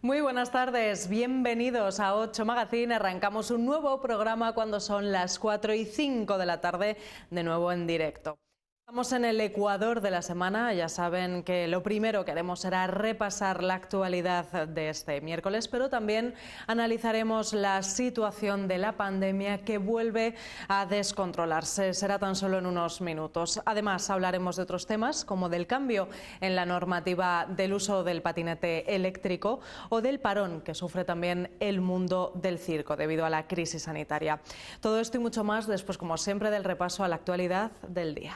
Muy buenas tardes, bienvenidos a 8 Magazine. Arrancamos un nuevo programa cuando son las 4:05 de la tarde, de nuevo en directo. Estamos en el Ecuador de la semana. Ya saben que lo primero que haremos será repasar la actualidad de este miércoles, pero también analizaremos la situación de la pandemia que vuelve a descontrolarse. Será tan solo en unos minutos. Además, hablaremos de otros temas como del cambio en la normativa del uso del patinete eléctrico o del parón que sufre también el mundo del circo debido a la crisis sanitaria. Todo esto y mucho más después, como siempre, del repaso a la actualidad del día.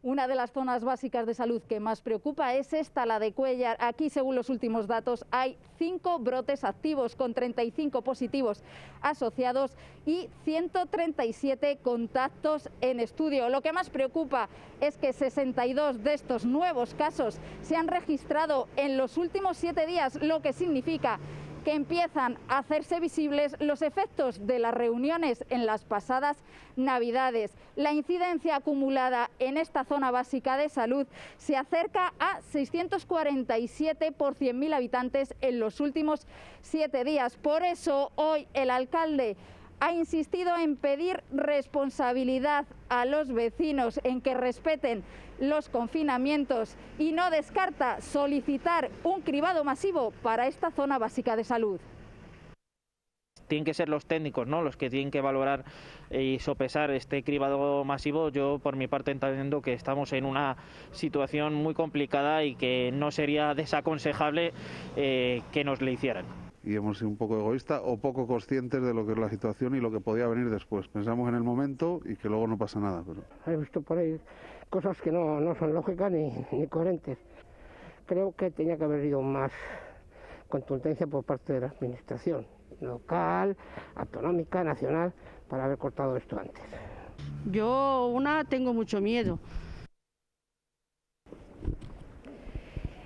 Una de las zonas básicas de salud que más preocupa es esta, la de Cuéllar. Aquí, según los últimos datos, hay 5 brotes activos con 35 positivos asociados y 137 contactos en estudio. Lo que más preocupa es que 62 de estos nuevos casos se han registrado en los últimos 7 días, lo que significa que empiezan a hacerse visibles los efectos de las reuniones en las pasadas Navidades. La incidencia acumulada en esta zona básica de salud se acerca a 647 por 100.000 habitantes en los últimos 7 días. Por eso, hoy el alcalde ha insistido en pedir responsabilidad a los vecinos, en que respeten los confinamientos y no descarta solicitar un cribado masivo para esta zona básica de salud. Tienen que ser los técnicos, ¿no?, los que tienen que valorar y sopesar este cribado masivo. Yo, por mi parte, entiendo que estamos en una situación muy complicada y que no sería desaconsejable que nos le hicieran. Y hemos sido un poco egoístas o poco conscientes de lo que es la situación y lo que podía venir después. Pensamos en el momento y que luego no pasa nada. Pero he visto por ahí cosas que no son lógicas ni coherentes. Creo que tenía que haber habido más contundencia por parte de la administración local, autonómica, nacional, para haber cortado esto antes. Yo tengo mucho miedo.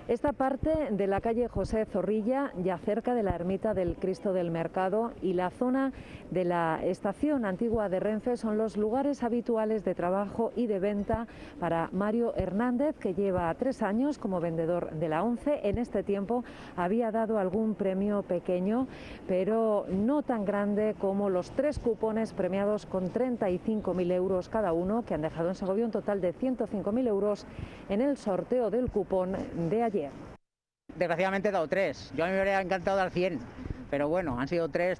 Esta parte de la calle José Zorrilla, ya cerca de la ermita del Cristo del Mercado, y la zona de la estación antigua de Renfe son los lugares habituales de trabajo y de venta para Mario Hernández, que lleva 3 años como vendedor de la ONCE. En este tiempo había dado algún premio pequeño, pero no tan grande como los 3 cupones premiados con 35.000 euros cada uno, que han dejado en Segovia un total de 105.000 euros en el sorteo del cupón de ayer. Desgraciadamente he dado 3, yo a mí me habría encantado dar 100, pero bueno, han sido 3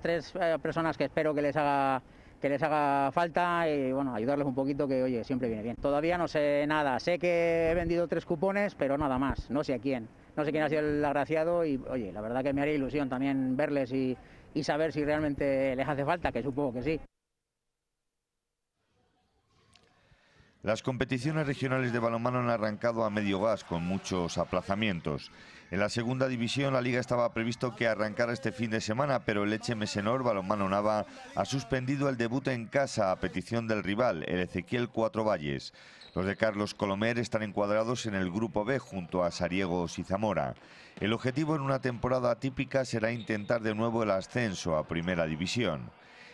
personas que espero que les haga falta y bueno, ayudarles un poquito, que oye, siempre viene bien. Todavía no sé nada, sé que he vendido 3 cupones, pero nada más, no sé a quién, no sé quién ha sido el agraciado y oye, la verdad que me haría ilusión también verles y saber si realmente les hace falta, que supongo que sí. Las competiciones regionales de balonmano han arrancado a medio gas con muchos aplazamientos. En la segunda división la liga estaba previsto que arrancara este fin de semana, pero el Elche Mesenor Balonmano Nava ha suspendido el debut en casa a petición del rival, el Ezequiel Cuatro Valles. Los de Carlos Colomer están encuadrados en el grupo B junto a Sariegos y Zamora. El objetivo en una temporada atípica será intentar de nuevo el ascenso a primera división.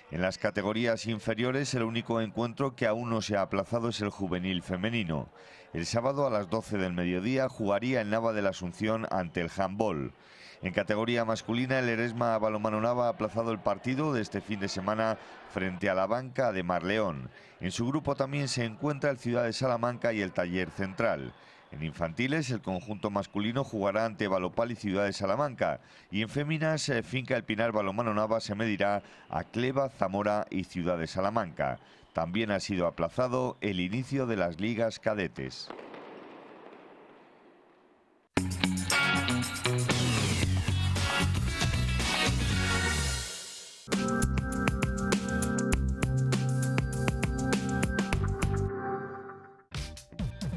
En las categorías inferiores, el único encuentro que aún no se ha aplazado es el juvenil femenino. El sábado a las 12 del mediodía jugaría el Nava de la Asunción ante el handball. En categoría masculina, el Eresma Balonmano Nava ha aplazado el partido de este fin de semana frente a la Banca de Marleón. En su grupo también se encuentra el Ciudad de Salamanca y el Taller Central. En infantiles, el conjunto masculino jugará ante Balopal y Ciudad de Salamanca. Y en féminas, Finca El Pinar Balonmano Nava se medirá a Cleva, Zamora y Ciudad de Salamanca. También ha sido aplazado el inicio de las ligas cadetes.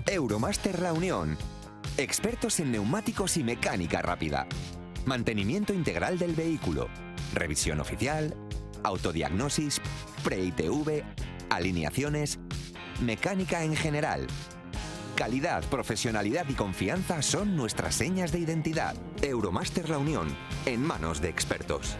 Euromaster La Unión. Expertos en neumáticos y mecánica rápida. Mantenimiento integral del vehículo. Revisión oficial. Autodiagnosis. Pre-ITV. alineaciones, mecánica en general. Calidad, profesionalidad y confianza son nuestras señas de identidad. Euromaster La Unión, en manos de expertos.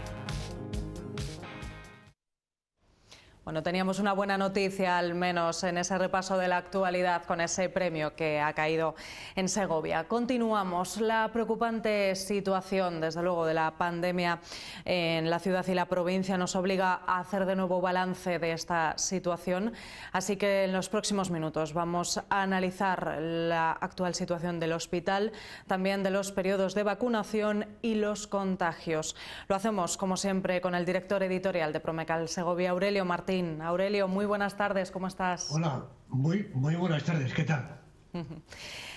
Bueno, teníamos una buena noticia, al menos en ese repaso de la actualidad, con ese premio que ha caído en Segovia. Continuamos. La preocupante situación, desde luego, de la pandemia en la ciudad y la provincia nos obliga a hacer de nuevo balance de esta situación. Así que en los próximos minutos vamos a analizar la actual situación del hospital, también de los periodos de vacunación y los contagios. Lo hacemos, como siempre, con el director editorial de Promecal Segovia, Aurelio Martín. Aurelio, muy buenas tardes, ¿cómo estás? Hola, muy buenas tardes, ¿qué tal?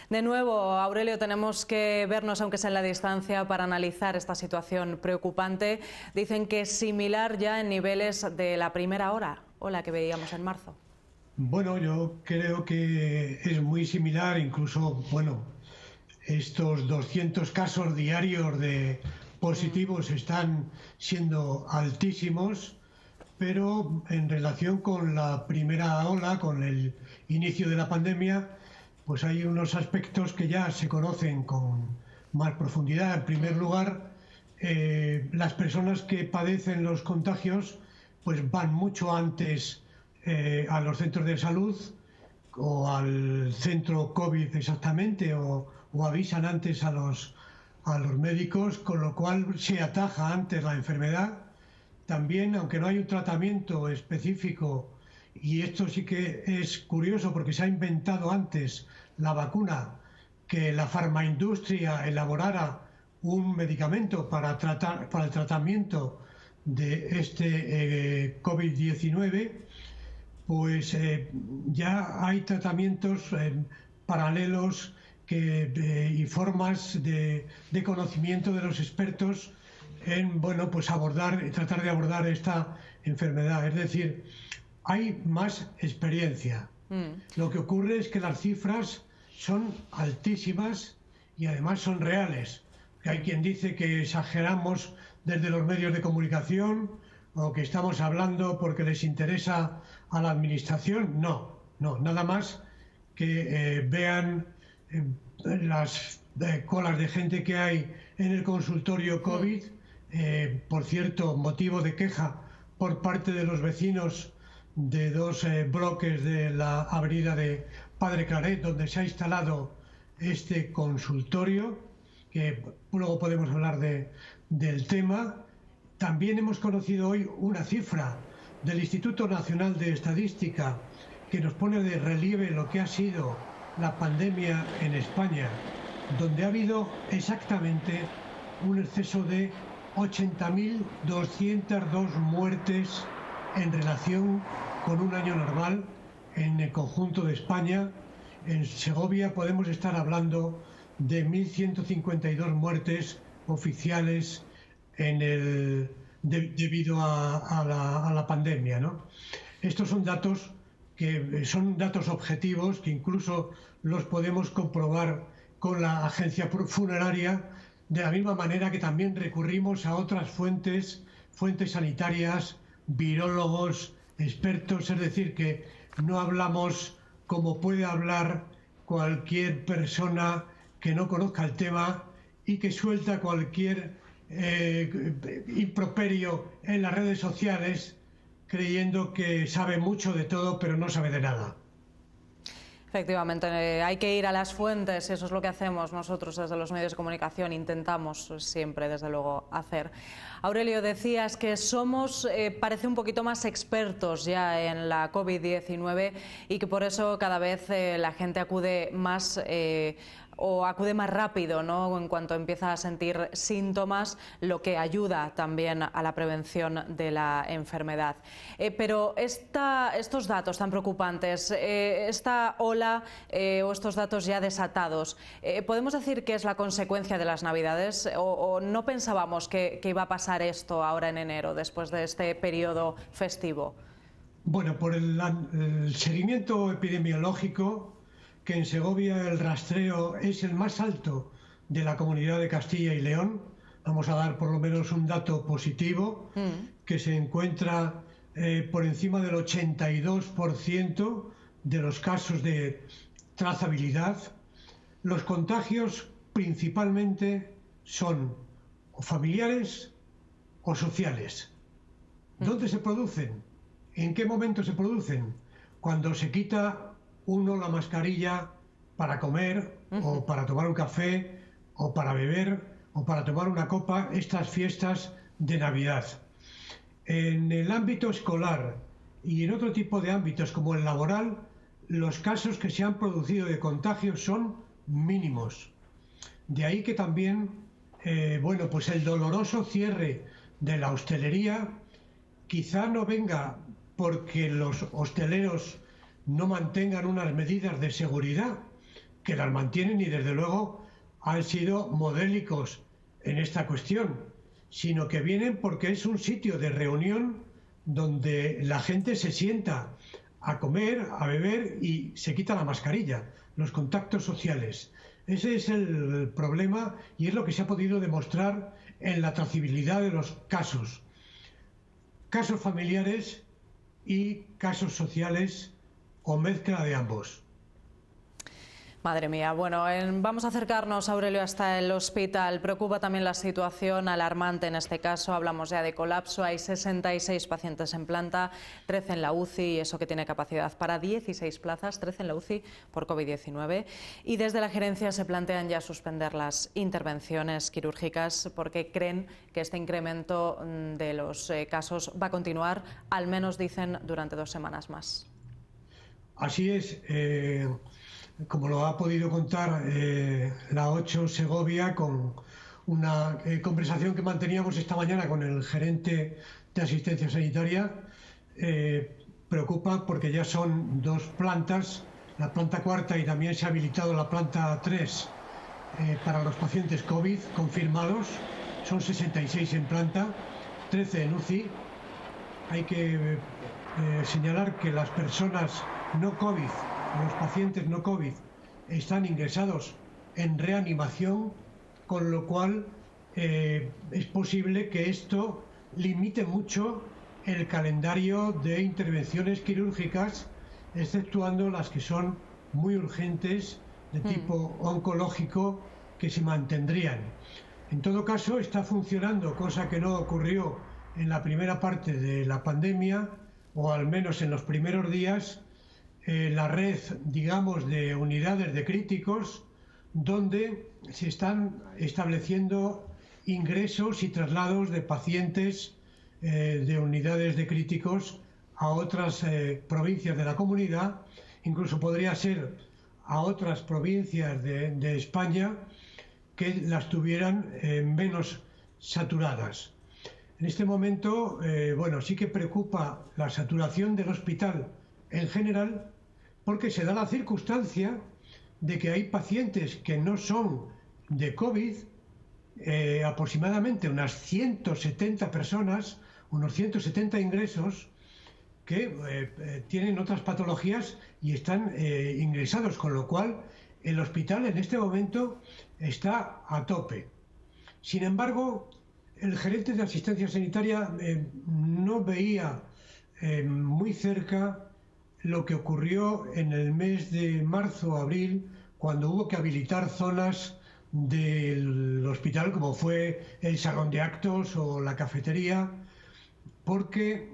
De nuevo, Aurelio, tenemos que vernos, aunque sea en la distancia, para analizar esta situación preocupante. Dicen que es similar ya en niveles de la primera ola que veíamos en marzo. Bueno, yo creo que es muy similar, incluso, estos 200 casos diarios de positivos están siendo altísimos, pero en relación con la primera ola, con el inicio de la pandemia, pues hay unos aspectos que ya se conocen con más profundidad. En primer lugar, las personas que padecen los contagios pues van mucho antes a los centros de salud o al centro COVID exactamente, o avisan antes a los médicos, con lo cual se ataja antes la enfermedad. También, aunque no hay un tratamiento específico, y esto sí que es curioso porque se ha inventado antes la vacuna, que la farmaindustria elaborara un medicamento para el tratamiento de este COVID-19, pues ya hay tratamientos paralelos y formas de conocimiento de los expertos en tratar de abordar esta enfermedad. Es decir, hay más experiencia. Lo que ocurre es que las cifras son altísimas y además son reales. Hay quien dice que exageramos desde los medios de comunicación o que estamos hablando porque les interesa a la administración. No, nada más que vean las colas de gente que hay en el consultorio COVID. Por cierto, motivo de queja por parte de los vecinos de dos bloques de la avenida de Padre Claret, donde se ha instalado este consultorio, que luego podemos hablar del tema. También hemos conocido hoy una cifra del Instituto Nacional de Estadística que nos pone de relieve lo que ha sido la pandemia en España, donde ha habido exactamente un exceso de 80.202 muertes en relación con un año normal en el conjunto de España. En Segovia podemos estar hablando de 1.152 muertes oficiales debido a la pandemia, ¿no? Estos son datos que son datos objetivos, que incluso los podemos comprobar con la agencia funeraria, de la misma manera que también recurrimos a otras fuentes sanitarias, virólogos, expertos. Es decir, que no hablamos como puede hablar cualquier persona que no conozca el tema y que suelta cualquier improperio en las redes sociales, creyendo que sabe mucho de todo, pero no sabe de nada. Efectivamente, hay que ir a las fuentes, y eso es lo que hacemos nosotros desde los medios de comunicación, intentamos siempre, desde luego, hacer. Aurelio, decías que somos, parece un poquito más expertos ya en la COVID-19 y que por eso cada vez la gente acude más o acude más rápido, ¿no?, en cuanto empieza a sentir síntomas, lo que ayuda también a la prevención de la enfermedad. Pero estos datos tan preocupantes, esta ola o estos datos ya desatados, ¿podemos decir que es la consecuencia de las Navidades o no pensábamos que iba a pasar esto ahora en enero, después de este periodo festivo? Bueno, por el seguimiento epidemiológico, que en Segovia el rastreo es el más alto de la Comunidad de Castilla y León. Vamos a dar por lo menos un dato positivo, que se encuentra por encima del 82% de los casos de trazabilidad. Los contagios principalmente son o familiares o sociales. ¿Dónde se producen? ¿En qué momento se producen? Cuando se quita uno la mascarilla para comer o para tomar un café o para beber o para tomar una copa, estas fiestas de Navidad. En el ámbito escolar y en otro tipo de ámbitos como el laboral, los casos que se han producido de contagios son mínimos. De ahí que también, bueno, pues el doloroso cierre de la hostelería quizá no venga porque los hosteleros no mantengan unas medidas de seguridad, que las mantienen y desde luego han sido modélicos en esta cuestión, sino que vienen porque es un sitio de reunión donde la gente se sienta a comer, a beber y se quita la mascarilla, los contactos sociales. Ese es el problema y es lo que se ha podido demostrar en la trazabilidad de los casos. Casos familiares y casos sociales o mezcla de ambos. Madre mía, bueno, vamos a acercarnos, Aurelio, hasta el hospital. Preocupa también la situación, alarmante en este caso, hablamos ya de colapso, hay 66 pacientes en planta, 13 en la UCI, y eso que tiene capacidad para 16 plazas, 13 en la UCI por COVID-19. Y desde la gerencia se plantean ya suspender las intervenciones quirúrgicas porque creen que este incremento de los casos va a continuar, al menos dicen, durante 2 semanas más. Así es. Como lo ha podido contar la 8 Segovia con una conversación que manteníamos esta mañana con el gerente de asistencia sanitaria, preocupa porque ya son 2 plantas, la planta 4 y también se ha habilitado la planta 3 para los pacientes COVID confirmados, son 66 en planta, 13 en UCI. Hay que señalar que las personas no COVID, los pacientes no COVID, están ingresados en reanimación, con lo cual es posible que esto limite mucho el calendario de intervenciones quirúrgicas, exceptuando las que son muy urgentes de tipo oncológico, que se mantendrían. En todo caso, está funcionando, cosa que no ocurrió en la primera parte de la pandemia, o al menos en los primeros días, la red, digamos, de unidades de críticos, donde se están estableciendo ingresos y traslados de pacientes de unidades de críticos a otras provincias de la comunidad, incluso podría ser a otras provincias de España que las tuvieran menos saturadas. En este momento, bueno, sí que preocupa la saturación del hospital en general, porque se da la circunstancia de que hay pacientes que no son de COVID, aproximadamente unas 170 personas, unos 170 ingresos, que tienen otras patologías y están ingresados, con lo cual el hospital en este momento está a tope. Sin embargo, el gerente de asistencia sanitaria no veía muy cerca lo que ocurrió en el mes de marzo o abril, cuando hubo que habilitar zonas del hospital, como fue el salón de actos o la cafetería, porque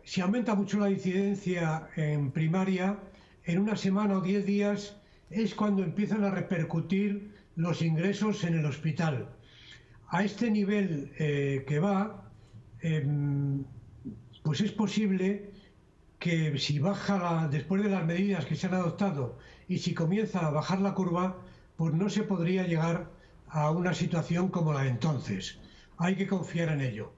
si aumenta mucho la incidencia en primaria, en una semana o 10 días es cuando empiezan a repercutir los ingresos en el hospital. A este nivel que va, pues es posible que si baja después de las medidas que se han adoptado y si comienza a bajar la curva, pues no se podría llegar a una situación como la de entonces. Hay que confiar en ello.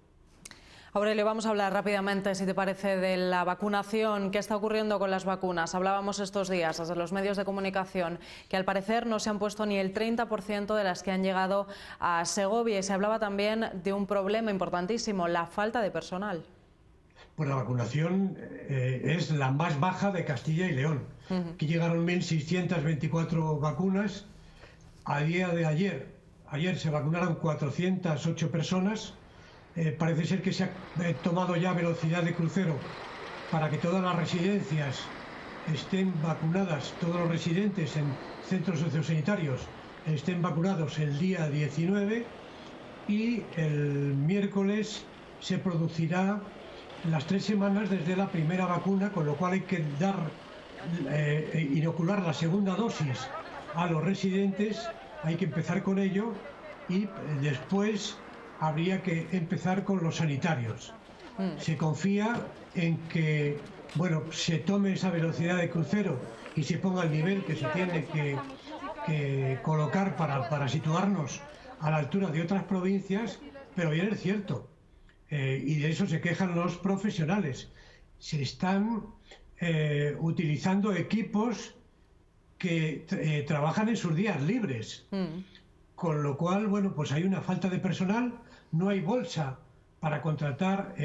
Aurelio, vamos a hablar rápidamente, si te parece, de la vacunación. ¿Qué está ocurriendo con las vacunas? Hablábamos estos días desde los medios de comunicación que al parecer no se han puesto ni el 30% de las que han llegado a Segovia, y se hablaba también de un problema importantísimo, la falta de personal. Pues la vacunación es la más baja de Castilla y León. Aquí llegaron 1.624 vacunas. A día de ayer se vacunaron 408 personas, parece ser que se ha tomado ya velocidad de crucero para que todas las residencias estén vacunadas, todos los residentes en centros sociosanitarios estén vacunados el día 19 y el miércoles se producirá las 3 semanas desde la primera vacuna, con lo cual hay que inocular la segunda dosis a los residentes, hay que empezar con ello y después habría que empezar con los sanitarios. Se confía en que, bueno, se tome esa velocidad de crucero y se ponga el nivel que se tiene que colocar para situarnos a la altura de otras provincias, pero bien es cierto, y de eso se quejan los profesionales. Se están utilizando equipos que trabajan en sus días libres, con lo cual, bueno, pues hay una falta de personal, no hay bolsa para contratar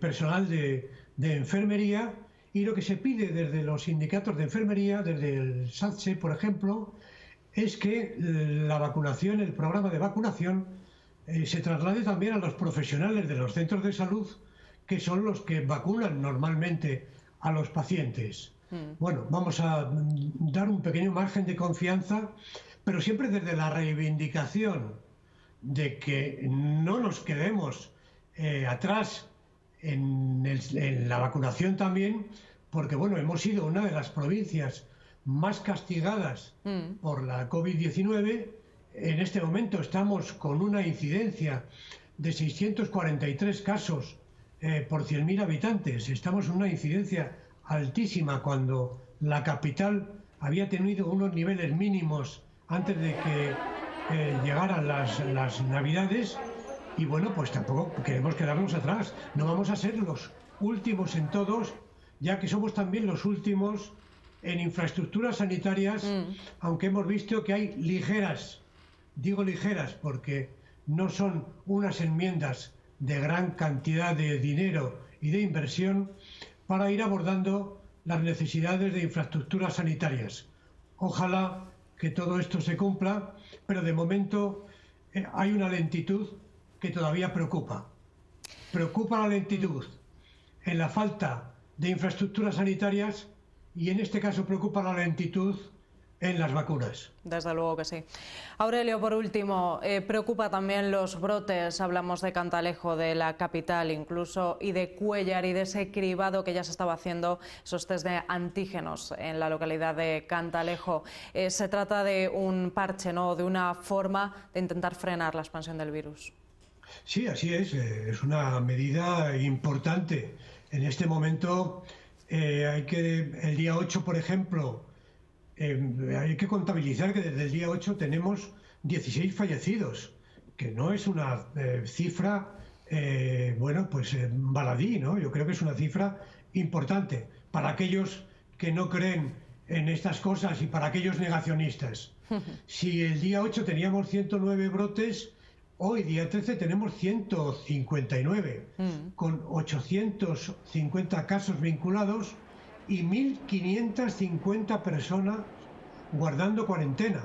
personal de enfermería, y lo que se pide desde los sindicatos de enfermería, desde el SATSE, por ejemplo, es que la vacunación, el programa de vacunación, se traslade también a los profesionales de los centros de salud, que son los que vacunan normalmente a los pacientes. Bueno, vamos a dar un pequeño margen de confianza, pero siempre desde la reivindicación de que no nos quedemos atrás en la vacunación también, porque bueno, hemos sido una de las provincias más castigadas por la COVID-19. En este momento estamos con una incidencia de 643 casos por 100.000 habitantes. Estamos en una incidencia altísima cuando la capital había tenido unos niveles mínimos antes de que llegaran las Navidades. Y bueno, pues tampoco queremos quedarnos atrás. No vamos a ser los últimos en todos, ya que somos también los últimos en infraestructuras sanitarias, aunque hemos visto que hay ligeras, digo ligeras porque no son unas enmiendas de gran cantidad de dinero y de inversión para ir abordando las necesidades de infraestructuras sanitarias. Ojalá que todo esto se cumpla, pero de momento hay una lentitud que todavía preocupa. Preocupa la lentitud en la falta de infraestructuras sanitarias y en este caso preocupa la lentitud en las vacunas. Desde luego que sí. Aurelio, por último, preocupa también los brotes, hablamos de Cantalejo, de la capital incluso, y de Cuéllar y de ese cribado que ya se estaba haciendo, esos test de antígenos en la localidad de Cantalejo. Se trata de un parche, ¿no?, de una forma de intentar frenar la expansión del virus. Sí, así es una medida importante. En este momento el día 8, por ejemplo, hay que contabilizar que desde el día 8 tenemos 16 fallecidos, que no es una cifra, bueno, pues baladí, ¿no? Yo creo que es una cifra importante para aquellos que no creen en estas cosas y para aquellos negacionistas. Si el día 8 teníamos 109 brotes, hoy, día 13, tenemos 159, con 850 casos vinculados y 1.550 personas guardando cuarentena,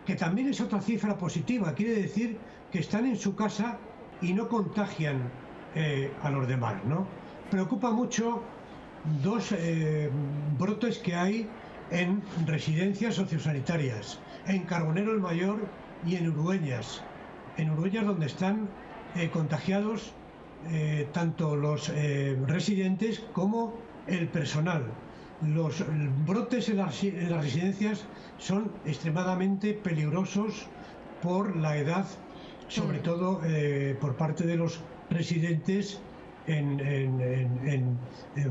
que también es otra cifra positiva. Quiere decir que están en su casa y no contagian a los demás, ¿no? Preocupa mucho dos brotes que hay en residencias sociosanitarias, en Carbonero el Mayor y en Urueñas. En Urueñas, donde están contagiados tanto los residentes como el personal. Los brotes en las residencias son extremadamente peligrosos por la edad, sobre todo por parte de los residentes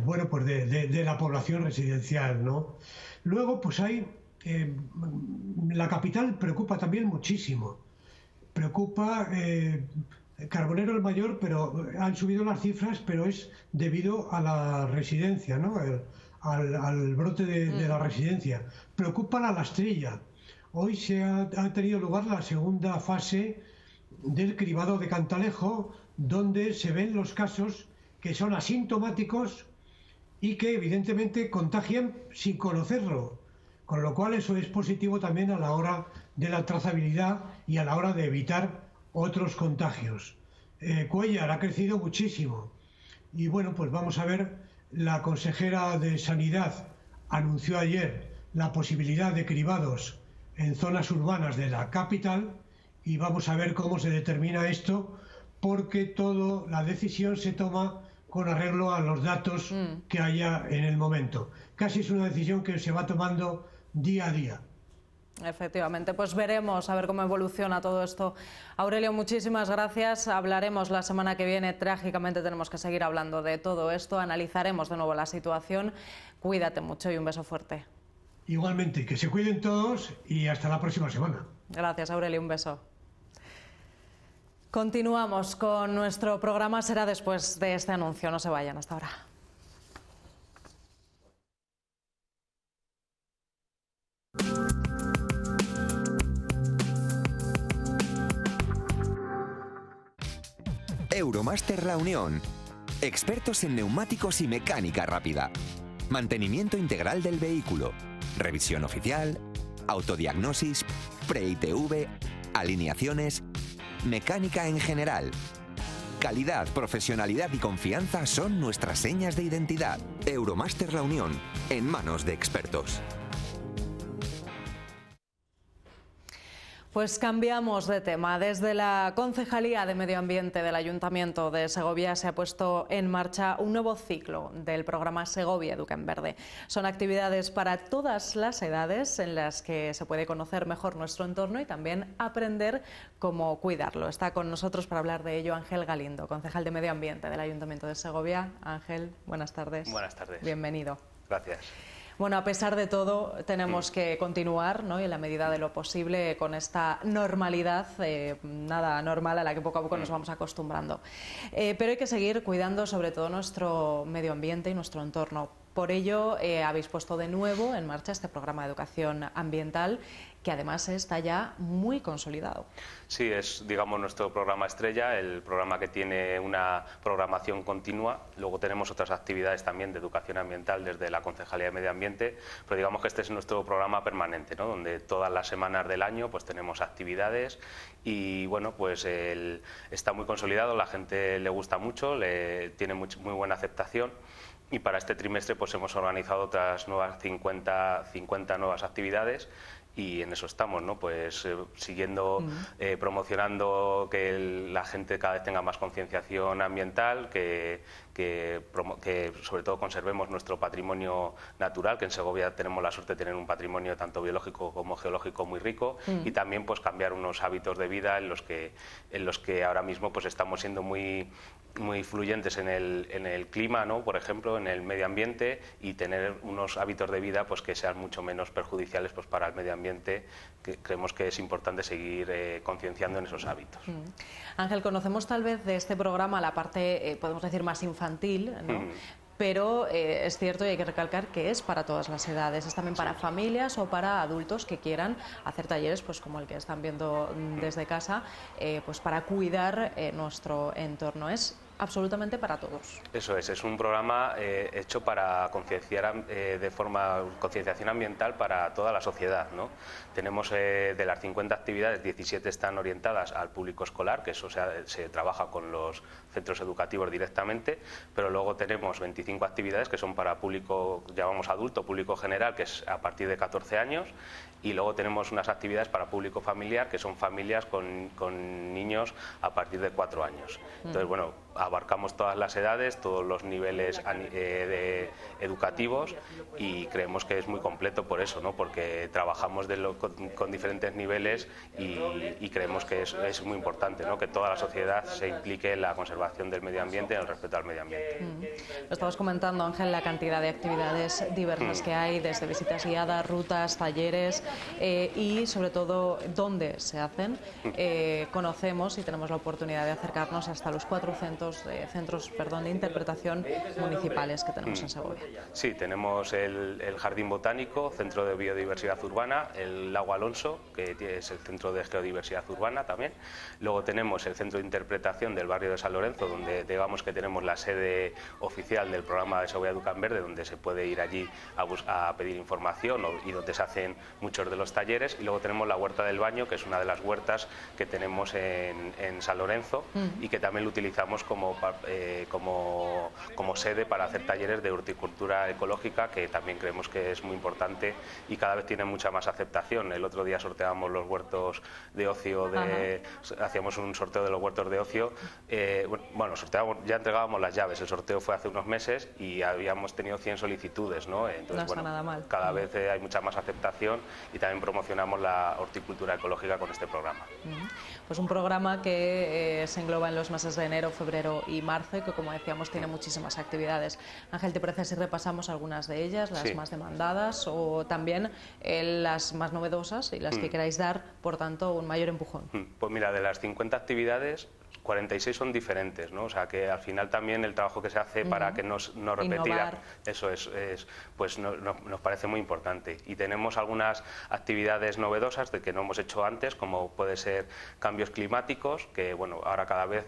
bueno, pues de la población residencial, ¿no? Luego, pues hay la capital preocupa también muchísimo. Preocupa Carbonero el Mayor, pero han subido las cifras, pero es debido a la residencia, ¿no? Al brote de la residencia. Preocupa la Lastrilla. Hoy ha tenido lugar la segunda fase del cribado de Cantalejo, donde se ven los casos que son asintomáticos y que evidentemente contagian sin conocerlo, con lo cual eso es positivo también a la hora de la trazabilidad y a la hora de evitar otros contagios. Cuéllar ha crecido muchísimo. Y bueno, pues vamos a ver, la consejera de Sanidad anunció ayer la posibilidad de cribados en zonas urbanas de la capital y vamos a ver cómo se determina esto, porque toda la decisión se toma con arreglo a los datos que haya en el momento. Casi es una decisión que se va tomando día a día. Efectivamente, pues veremos a ver cómo evoluciona todo esto. Aurelio, muchísimas gracias. Hablaremos la semana que viene. Trágicamente tenemos que seguir hablando de todo esto. Analizaremos de nuevo la situación. Cuídate mucho y un beso fuerte. Igualmente, que se cuiden todos y hasta la próxima semana. Gracias, Aurelio, un beso. Continuamos con nuestro programa. Será después de este anuncio. No se vayan, hasta ahora. Euromaster La Unión. Expertos en neumáticos y mecánica rápida. Mantenimiento integral del vehículo. Revisión oficial. Autodiagnosis. Pre-ITV. Alineaciones. Mecánica en general. Calidad, profesionalidad y confianza son nuestras señas de identidad. Euromaster La Unión. En manos de expertos. Pues cambiamos de tema. Desde la Concejalía de Medio Ambiente del Ayuntamiento de Segovia se ha puesto en marcha un nuevo ciclo del programa Segovia Educa en Verde. Son actividades para todas las edades en las que se puede conocer mejor nuestro entorno y también aprender cómo cuidarlo. Está con nosotros para hablar de ello Ángel Galindo, concejal de Medio Ambiente del Ayuntamiento de Segovia. Ángel, buenas tardes. Buenas tardes. Bienvenido. Gracias. Bueno, a pesar de todo, tenemos que continuar, ¿no? Y en la medida de lo posible con esta normalidad, nada normal, a la que poco a poco nos vamos acostumbrando. Pero hay que seguir cuidando sobre todo nuestro medio ambiente y nuestro entorno. Por ello, habéis puesto de nuevo en marcha este programa de educación ambiental, que además está ya muy consolidado. Sí, es, digamos, nuestro programa estrella, el programa que tiene una programación continua. Luego tenemos otras actividades también de educación ambiental desde la Concejalía de Medio Ambiente, pero digamos que este es nuestro programa permanente, ¿no? Donde todas las semanas del año pues tenemos actividades y bueno, pues está muy consolidado, la gente le gusta mucho, tiene muy buena aceptación. Y para este trimestre pues hemos organizado otras nuevas 50 nuevas actividades y en eso estamos, ¿no? Pues siguiendo promocionando que la gente cada vez tenga más concienciación ambiental, que sobre todo conservemos nuestro patrimonio natural, que en Segovia tenemos la suerte de tener un patrimonio tanto biológico como geológico muy rico, y también pues cambiar unos hábitos de vida en los que ahora mismo pues estamos siendo muy influyentes en el clima, ¿no? Por ejemplo, en el medio ambiente, y tener unos hábitos de vida pues que sean mucho menos perjudiciales pues para el medio ambiente, que creemos que es importante seguir concienciando en esos hábitos. Ángel, conocemos tal vez de este programa la parte, podemos decir, más infantil, ¿no? Pero es cierto y hay que recalcar que es para todas las edades, es también para familias o para adultos que quieran hacer talleres pues como el que están viendo desde casa, pues para cuidar nuestro entorno. Es absolutamente para todos. Eso es un programa hecho para concienciar concienciación ambiental para toda la sociedad, ¿no? Tenemos de las 50 actividades, 17 están orientadas al público escolar, que eso se trabaja con los centros educativos directamente, pero luego tenemos 25 actividades que son para público, llamamos adulto, público general, que es a partir de 14 años, y luego tenemos unas actividades para público familiar, que son familias con niños a partir de 4 años. Entonces, bueno, abarcamos todas las edades, todos los niveles educativos, y creemos que es muy completo por eso, ¿no? Porque trabajamos con diferentes niveles y creemos que es muy importante, ¿no? Que toda la sociedad se implique en la conservación del medio ambiente y en el respeto al medio ambiente. Lo estabas comentando, Ángel, la cantidad de actividades diversas que hay, desde visitas guiadas, rutas, talleres y sobre todo dónde se hacen. Conocemos y tenemos la oportunidad de acercarnos hasta los 4 centros 200 centros de interpretación municipales que tenemos en Segovia. Sí, tenemos el Jardín Botánico, Centro de Biodiversidad Urbana, el Lago Alonso, que es el Centro de Geodiversidad Urbana también. Luego tenemos el Centro de Interpretación del barrio de San Lorenzo, donde digamos que tenemos la sede oficial del programa de Segovia Educan Verde, donde se puede ir allí a pedir información y donde se hacen muchos de los talleres. Y luego tenemos la Huerta del Baño, que es una de las huertas que tenemos en San Lorenzo y que también lo utilizamos como sede para hacer talleres de horticultura ecológica, que también creemos que es muy importante y cada vez tiene mucha más aceptación. El otro día sorteábamos los huertos de ocio, hacíamos un sorteo de los huertos de ocio, ya entregábamos las llaves, el sorteo fue hace unos meses y habíamos tenido 100 solicitudes, ¿no? Entonces, no está nada mal. Cada vez hay mucha más aceptación y también promocionamos la horticultura ecológica con este programa. Pues un programa que se engloba en los meses de enero, febrero y marzo y que, como decíamos, tiene muchísimas actividades. Ángel, ¿te parece si repasamos algunas de ellas, las más demandadas o también las más novedosas y las que queráis dar, por tanto, un mayor empujón? Pues mira, de las 50 actividades, 46 son diferentes, ¿no? O sea que al final también el trabajo que se hace para que no repetir, eso pues nos parece muy importante. Y tenemos algunas actividades novedosas de que no hemos hecho antes, como puede ser cambios climáticos, que bueno, ahora cada vez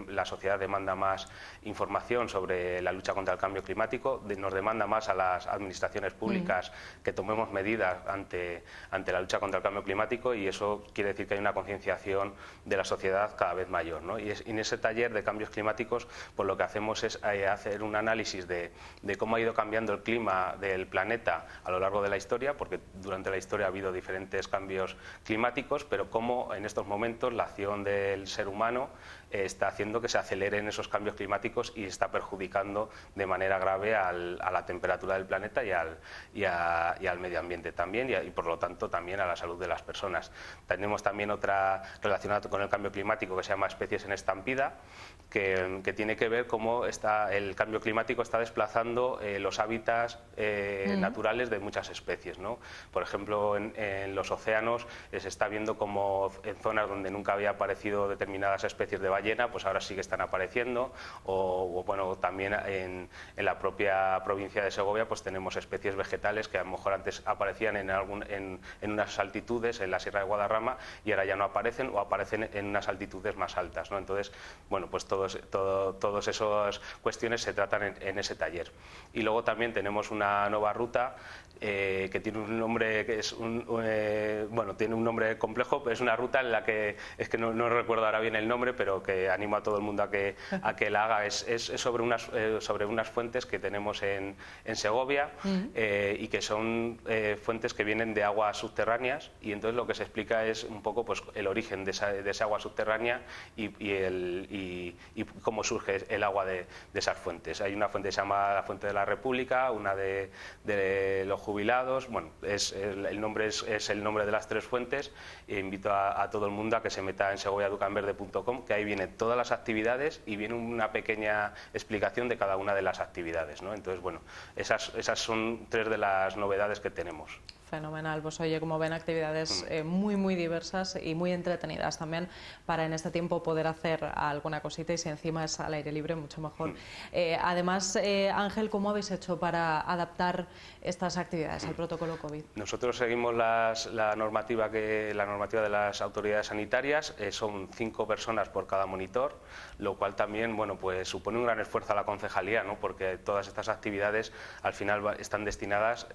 la sociedad demanda más información sobre la lucha contra el cambio climático, nos demanda más a las administraciones públicas que tomemos medidas ante la lucha contra el cambio climático, y eso quiere decir que hay una concienciación de la sociedad cada vez mayor, ¿no? Y en ese taller de cambios climáticos, pues lo que hacemos es hacer un análisis de cómo ha ido cambiando el clima del planeta a lo largo de la historia, porque durante la historia ha habido diferentes cambios climáticos, pero cómo en estos momentos la acción del ser humano está haciendo que se aceleren esos cambios climáticos y está perjudicando de manera grave a la temperatura del planeta y al medio ambiente también, y por lo tanto también a la salud de las personas. Tenemos también otra relacionada con el cambio climático que se llama Especies en Estampida, que tiene que ver cómo el cambio climático está desplazando los hábitats naturales de muchas especies, ¿no? Por ejemplo, en los océanos se está viendo como en zonas donde nunca había aparecido determinadas especies de ballena, pues ahora sí que están apareciendo, o bueno, también en la propia provincia de Segovia pues tenemos especies vegetales que a lo mejor antes aparecían en unas altitudes en la Sierra de Guadarrama y ahora ya no aparecen, o aparecen en unas altitudes más altas, ¿no? Entonces, bueno, pues todas esas cuestiones se tratan en ese taller. Y luego también tenemos una nueva ruta que tiene un nombre que es tiene un nombre complejo, pero es una ruta en la que no recuerdo ahora bien el nombre, pero que animo a todo el mundo a que la haga. Es sobre unas fuentes que tenemos en Segovia y que son fuentes que vienen de aguas subterráneas, y entonces lo que se explica es un poco pues el origen de esa agua subterránea y cómo surge el agua de esas fuentes. Hay una fuente que se llama la Fuente de la República, una de los jubilados. Bueno, el nombre es el nombre de las tres fuentes, e invito a todo el mundo a que se meta en segoviaeducanverde.com, que ahí vienen todas las actividades y viene una pequeña explicación de cada una de las actividades, ¿no? Entonces, bueno, esas son tres de las novedades que tenemos. Fenomenal, pues oye, como ven, actividades muy diversas y muy entretenidas también para en este tiempo poder hacer alguna cosita, y si encima es al aire libre, mucho mejor. Además, Ángel, ¿cómo habéis hecho para adaptar estas actividades al protocolo COVID? Nosotros seguimos la normativa de las autoridades sanitarias, son 5 personas por cada monitor, lo cual también, bueno, pues supone un gran esfuerzo a la concejalía, ¿no? Porque todas estas actividades al final están destinadas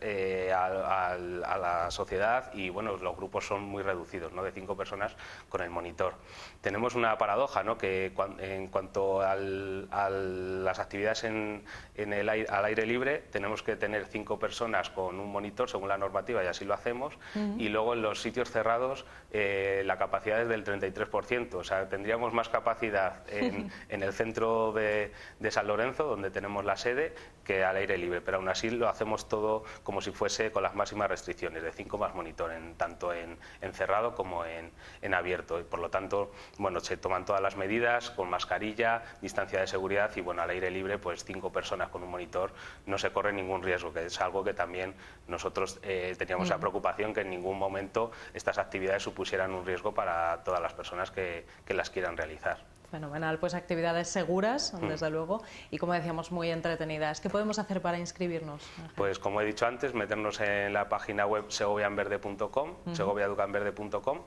a la sociedad, y bueno, los grupos son muy reducidos, ¿no? De 5 personas con el monitor. Tenemos una paradoja, ¿no? Que en cuanto a las actividades al aire libre, tenemos que tener 5 personas con un monitor según la normativa, y así lo hacemos, y luego en los sitios cerrados la capacidad es del 33%, o sea, tendríamos más capacidad en el centro de San Lorenzo, donde tenemos la sede, que al aire libre, pero aún así lo hacemos todo como si fuese con las máximas restricciones, de 5 más monitor, tanto en cerrado como en abierto, y por lo tanto, bueno, se toman todas las medidas con mascarilla, distancia de seguridad, y bueno, al aire libre, pues 5 personas con un monitor no se corre ningún riesgo, que es algo que también nosotros teníamos la preocupación, que en ningún momento estas actividades supusieran un riesgo para todas las personas que las quieran realizar. Fenomenal, pues actividades seguras, desde luego, y como decíamos, muy entretenidas. ¿Qué podemos hacer para inscribirnos, Ángel? Pues como he dicho antes, meternos en la página web segoviaenverde.com, segoviaeducaenverde.com,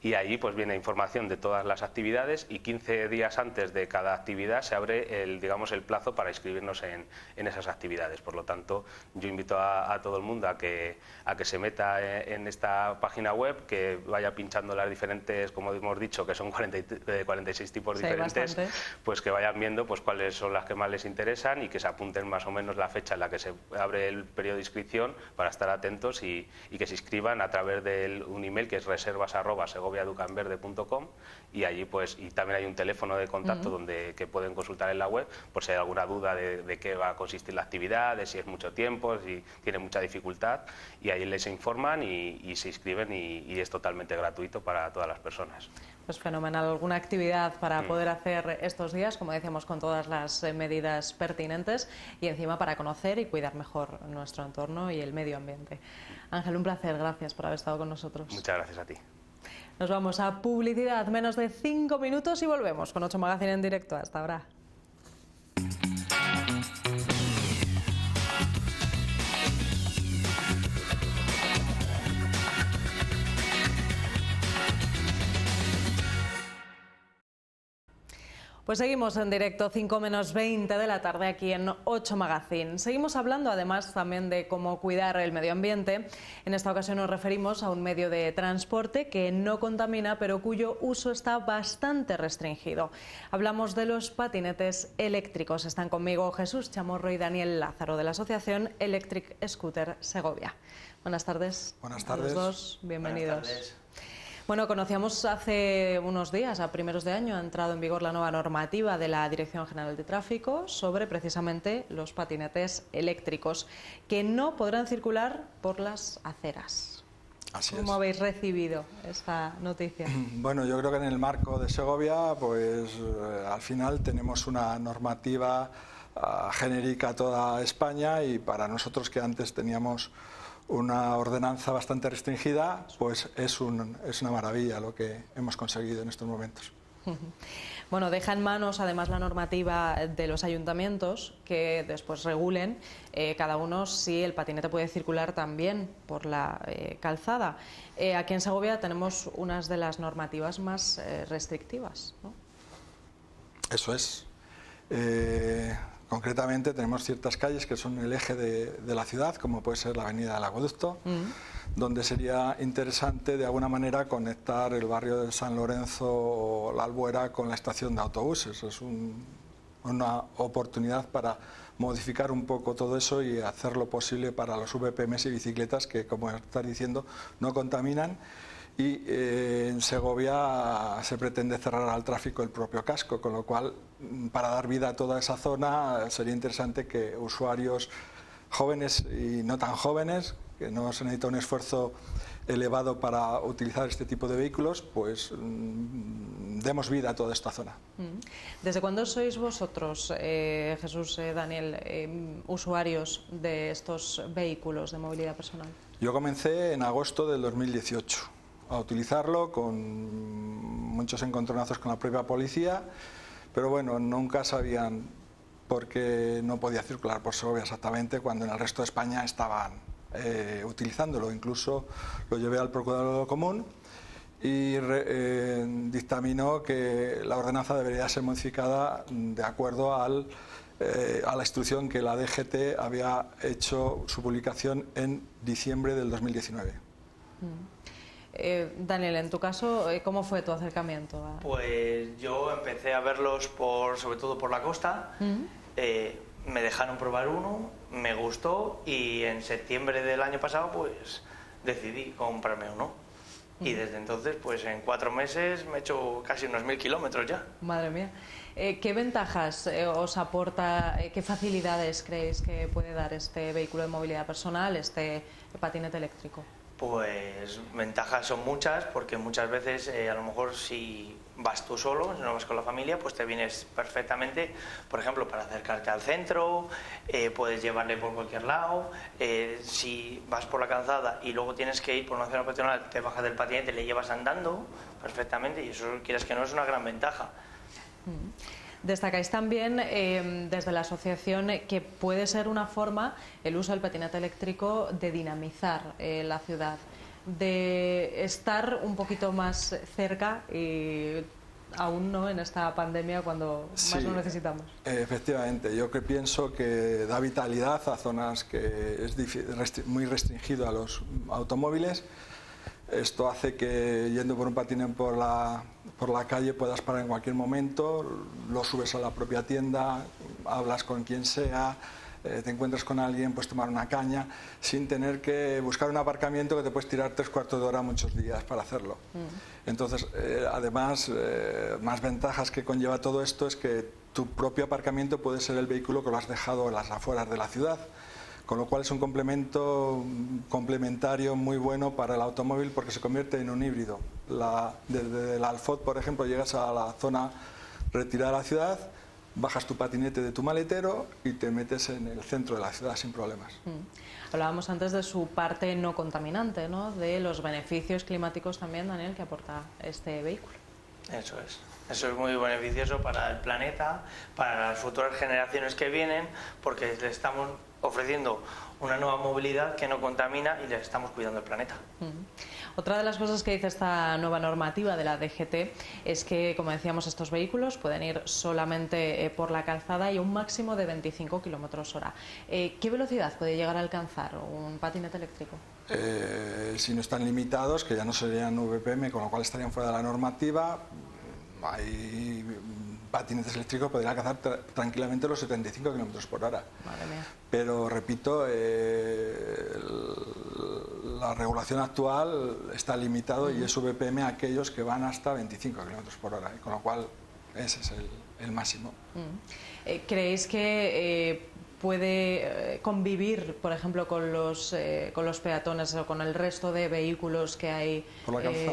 y allí pues viene información de todas las actividades, y 15 días antes de cada actividad se abre el plazo para inscribirnos en esas actividades. Por lo tanto, yo invito a todo el mundo a que se meta en esta página web, que vaya pinchando las diferentes, como hemos dicho, que son 46 tipos diferentes, pues que vayan viendo pues cuáles son las que más les interesan y que se apunten más o menos la fecha en la que se abre el periodo de inscripción para estar atentos y que se inscriban a través de un email que es reservas@segoviaeducaenverde.com, y allí pues y también hay un teléfono de contacto que pueden consultar en la web por si hay alguna duda de qué va a consistir la actividad, de si es mucho tiempo, si tiene mucha dificultad, y ahí les informan y se inscriben y es totalmente gratuito para todas las personas. Pues fenomenal, alguna actividad para poder hacer estos días, como decíamos, con todas las medidas pertinentes, y encima para conocer y cuidar mejor nuestro entorno y el medio ambiente. Ángel, un placer, gracias por haber estado con nosotros. Muchas gracias a ti. Nos vamos a publicidad, menos de 5 minutos y volvemos con 8 Magazine en directo. Hasta ahora. Pues seguimos en directo, 5 menos 20 de la tarde aquí en 8 Magazine. Seguimos hablando además también de cómo cuidar el medio ambiente. En esta ocasión nos referimos a un medio de transporte que no contamina, pero cuyo uso está bastante restringido. Hablamos de los patinetes eléctricos. Están conmigo Jesús Chamorro y Daniel Lázaro de la asociación Electric Scooter Segovia. Buenas tardes. Buenas tardes. A los dos, bienvenidos. Buenas tardes. Bueno, conocíamos hace unos días, a primeros de año, ha entrado en vigor la nueva normativa de la Dirección General de Tráfico sobre precisamente los patinetes eléctricos que no podrán circular por las aceras. ¿Cómo habéis recibido esta noticia? Bueno, yo creo que en el marco de Segovia, pues al final tenemos una normativa genérica a toda España, y para nosotros que antes teníamos una ordenanza bastante restringida, pues es una maravilla lo que hemos conseguido en estos momentos. Bueno, deja en manos además la normativa de los ayuntamientos que después regulen cada uno si el patinete puede circular también por la calzada. Aquí en Segovia tenemos unas de las normativas más restrictivas, ¿no? Eso es. Concretamente tenemos ciertas calles que son el eje de la ciudad, como puede ser la avenida del Acueducto, donde sería interesante de alguna manera conectar el barrio de San Lorenzo o la Albuera con la estación de autobuses. Es una oportunidad para modificar un poco todo eso y hacer lo posible para los VPMs y bicicletas que, como estás diciendo, no contaminan. Y en Segovia se pretende cerrar al tráfico el propio casco, con lo cual, para dar vida a toda esa zona, sería interesante que usuarios jóvenes y no tan jóvenes, que no se necesita un esfuerzo elevado para utilizar este tipo de vehículos, pues demos vida a toda esta zona. ¿Desde cuándo sois vosotros, Jesús, Daniel, usuarios de estos vehículos de movilidad personal? Yo comencé en agosto del 2018. A utilizarlo, con muchos encontronazos con la propia policía, pero bueno, nunca sabían por qué no podía circular por Segovia exactamente cuando en el resto de España estaban utilizándolo. Incluso lo llevé al Procurador Común y dictaminó que la ordenanza debería ser modificada de acuerdo a la instrucción que la DGT había hecho su publicación en diciembre del 2019. Daniel, en tu caso, ¿cómo fue tu acercamiento? Pues yo empecé a verlos sobre todo por la costa. Me dejaron probar uno, me gustó, y en septiembre del año pasado pues decidí comprarme uno. Y desde entonces, pues en 4 meses me he hecho casi unos 1000 kilómetros ya. Madre mía. ¿Qué ventajas os aporta, qué facilidades creéis que puede dar este vehículo de movilidad personal, este patinete eléctrico? Pues ventajas son muchas, porque muchas veces a lo mejor si vas tú solo, si no vas con la familia, pues te vienes perfectamente, por ejemplo, para acercarte al centro, puedes llevarle por cualquier lado. Si vas por la calzada y luego tienes que ir por una zona peatonal, te bajas del patinete y le llevas andando perfectamente, y eso, quieras que no, es una gran ventaja. Destacáis también desde la asociación que puede ser una forma, el uso del patinete eléctrico, de dinamizar la ciudad, de estar un poquito más cerca y aún no en esta pandemia cuando más lo necesitamos. Efectivamente, yo pienso que da vitalidad a zonas que es muy restringido a los automóviles. Esto hace que yendo por un patín por la calle puedas parar en cualquier momento, lo subes a la propia tienda, hablas con quien sea, te encuentras con alguien, puedes tomar una caña sin tener que buscar un aparcamiento que te puedes tirar 3/4 de hora muchos días para hacerlo. Entonces, además, más ventajas que conlleva todo esto es que tu propio aparcamiento puede ser el vehículo que lo has dejado en las afueras de la ciudad, con lo cual es un complementario muy bueno para el automóvil porque se convierte en un híbrido. Desde la Alfot, por ejemplo, llegas a la zona retirada de la ciudad, bajas tu patinete de tu maletero y te metes en el centro de la ciudad sin problemas. Hablábamos antes de su parte no contaminante, ¿no? De los beneficios climáticos también, Daniel, que aporta este vehículo. Eso es muy beneficioso para el planeta, para las futuras generaciones que vienen, porque le estamos ofreciendo una nueva movilidad que no contamina y le estamos cuidando el planeta. Otra de las cosas que dice esta nueva normativa de la DGT es que, como decíamos, estos vehículos pueden ir solamente por la calzada y un máximo de 25 km/h. ¿Qué velocidad puede llegar a alcanzar un patinete eléctrico? Si no están limitados, que ya no serían VPM, con lo cual estarían fuera de la normativa, hay patinetes eléctricos podrían alcanzar tranquilamente los 75 km/h. Madre mía. Pero repito, la regulación actual está limitado y es VPM a aquellos que van hasta 25 km/h, con lo cual ese es el máximo. ¿Creéis que puede convivir, por ejemplo, con los peatones o con el resto de vehículos que hay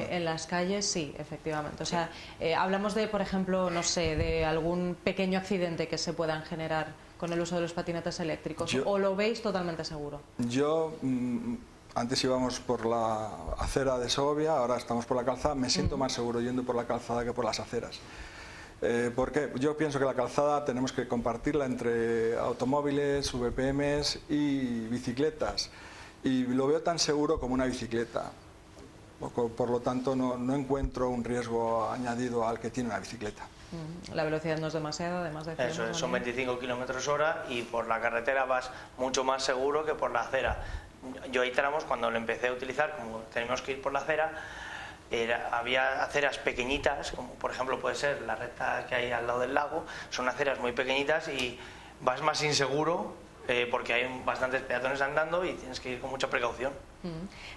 en las calles? Sí, efectivamente. O sea, hablamos de, por ejemplo, no sé, de algún pequeño accidente que se puedan generar con el uso de los patinetes eléctricos, ¿o lo veis totalmente seguro? Yo, antes íbamos por la acera de Segovia, ahora estamos por la calzada, me siento más seguro yendo por la calzada que por las aceras. Porque yo pienso que la calzada tenemos que compartirla entre automóviles, VPMs y bicicletas, y lo veo tan seguro como una bicicleta. Por lo tanto, no encuentro un riesgo añadido al que tiene una bicicleta. La velocidad no es demasiada, además de... Eso es, son 25 km/h y por la carretera vas mucho más seguro que por la acera. Yo hay tramos, cuando lo empecé a utilizar, como tenemos que ir por la acera, había aceras pequeñitas, como por ejemplo puede ser la recta que hay al lado del lago, son aceras muy pequeñitas y vas más inseguro porque hay bastantes peatones andando y tienes que ir con mucha precaución.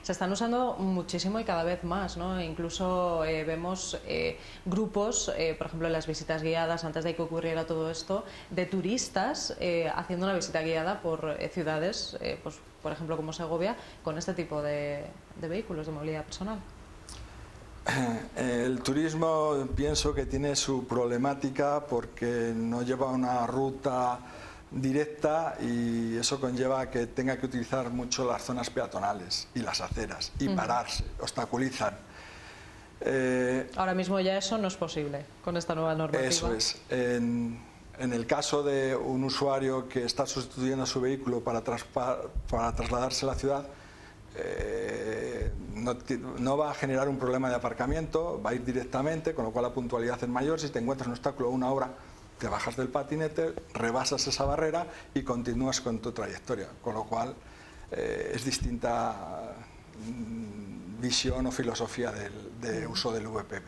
Se están usando muchísimo y cada vez más, ¿no? Incluso vemos grupos, por ejemplo en las visitas guiadas, antes de que ocurriera todo esto, de turistas haciendo una visita guiada por ciudades, pues, por ejemplo como Segovia, con este tipo de vehículos de movilidad personal. El turismo pienso que tiene su problemática porque no lleva una ruta directa y eso conlleva a que tenga que utilizar mucho las zonas peatonales y las aceras y pararse, obstaculizan. Ahora mismo ya eso no es posible con esta nueva normativa. Eso es. En el caso de un usuario que está sustituyendo a su vehículo para trasladarse a la ciudad, no va a generar un problema de aparcamiento, va a ir directamente, con lo cual la puntualidad es mayor. Si te encuentras un obstáculo a una hora, te bajas del patinete, rebasas esa barrera y continúas con tu trayectoria, con lo cual es distinta visión o filosofía de uso del VPM.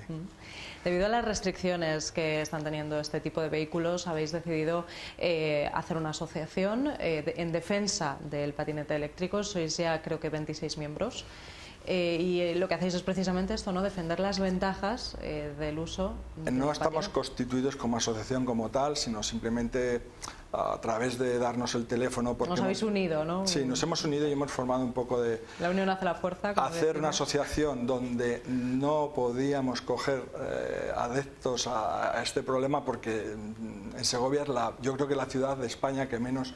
Debido a las restricciones que están teniendo este tipo de vehículos, habéis decidido hacer una asociación en defensa del patinete eléctrico. Sois ya creo que 26 miembros. Y lo que hacéis es precisamente esto, ¿no? Defender las ventajas del uso del No estamos constituidos como asociación como tal, sino simplemente a través de darnos el teléfono. Nos habéis unido, ¿no? Sí, nos hemos unido y hemos formado un poco de... La unión hace la fuerza. Hacer una asociación donde no podíamos coger adeptos a este problema porque en Segovia es yo creo que la ciudad de España que menos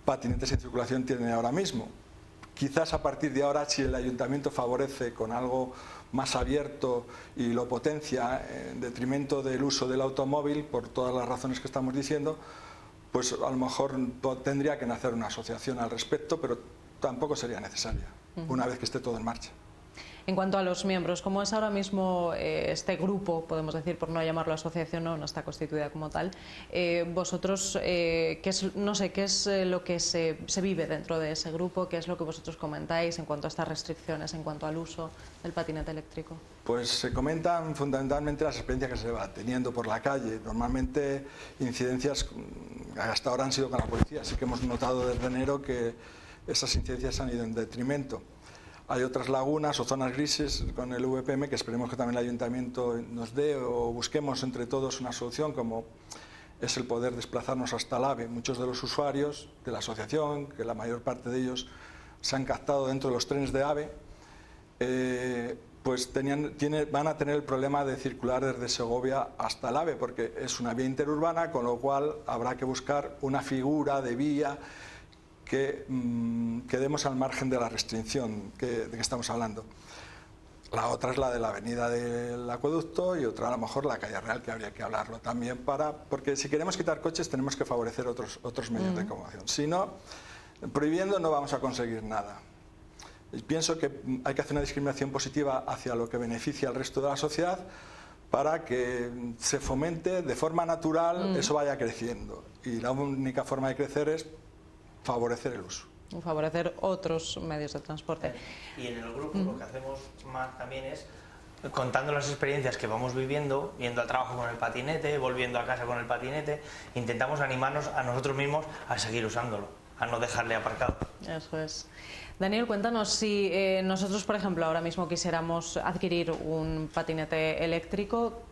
patinetes en circulación tiene ahora mismo. quizás a partir de ahora, si el ayuntamiento favorece con algo más abierto y lo potencia en detrimento del uso del automóvil, por todas las razones que estamos diciendo, pues a lo mejor tendría que nacer una asociación al respecto, pero tampoco sería necesaria, una vez que esté todo en marcha. En cuanto a los miembros, ¿cómo es ahora mismo este grupo, podemos decir, por no llamarlo asociación, no está constituida como tal? Vosotros, ¿qué es lo que se vive dentro de ese grupo? ¿Qué es lo que vosotros comentáis en cuanto a estas restricciones, en cuanto al uso del patinete eléctrico? Pues se comentan fundamentalmente las experiencias que se va teniendo por la calle. Normalmente incidencias hasta ahora han sido con la policía, así que hemos notado desde enero que esas incidencias han ido en detrimento. Hay otras lagunas o zonas grises con el VPM que esperemos que también el ayuntamiento nos dé o busquemos entre todos una solución, como es el poder desplazarnos hasta el AVE. Muchos de los usuarios de la asociación, que la mayor parte de ellos se han captado dentro de los trenes de AVE, pues van a tener el problema de circular desde Segovia hasta el AVE, porque es una vía interurbana, con lo cual habrá que buscar una figura de vía que quedemos al margen de la restricción de que estamos hablando. La otra es la de la avenida del Acueducto y otra a lo mejor la calle Real, que habría que hablarlo también, porque si queremos quitar coches tenemos que favorecer otros medios de locomoción. Si no, prohibiendo no vamos a conseguir nada. Y pienso que hay que hacer una discriminación positiva hacia lo que beneficia al resto de la sociedad para que se fomente de forma natural, eso vaya creciendo. Y la única forma de crecer es favorecer el uso. Favorecer otros medios de transporte. Y en el grupo lo que hacemos más también es, contando las experiencias que vamos viviendo, yendo al trabajo con el patinete, volviendo a casa con el patinete, intentamos animarnos a nosotros mismos a seguir usándolo, a no dejarle aparcado. Eso es. Daniel, cuéntanos si nosotros, por ejemplo, ahora mismo quisiéramos adquirir un patinete eléctrico,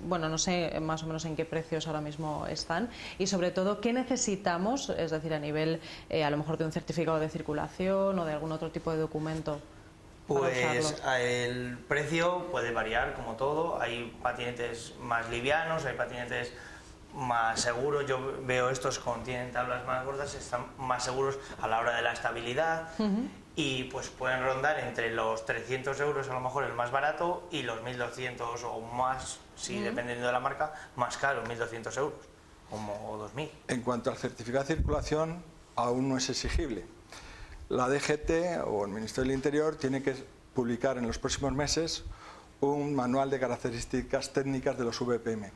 bueno, no sé más o menos en qué precios ahora mismo están y sobre todo, ¿qué necesitamos? Es decir, a nivel a lo mejor de un certificado de circulación o de algún otro tipo de documento. Pues el precio puede variar como todo, hay patinetes más livianos, hay patinetes más seguros. Yo veo estos tienen tablas más gordas, están más seguros a la hora de la estabilidad y pues pueden rondar entre los 300 euros a lo mejor el más barato y los 1.200 o más, dependiendo de la marca, más caro, 1.200 euros o 2.000. En cuanto al certificado de circulación, aún no es exigible. La DGT o el Ministerio del Interior tiene que publicar en los próximos meses un manual de características técnicas de los VPM,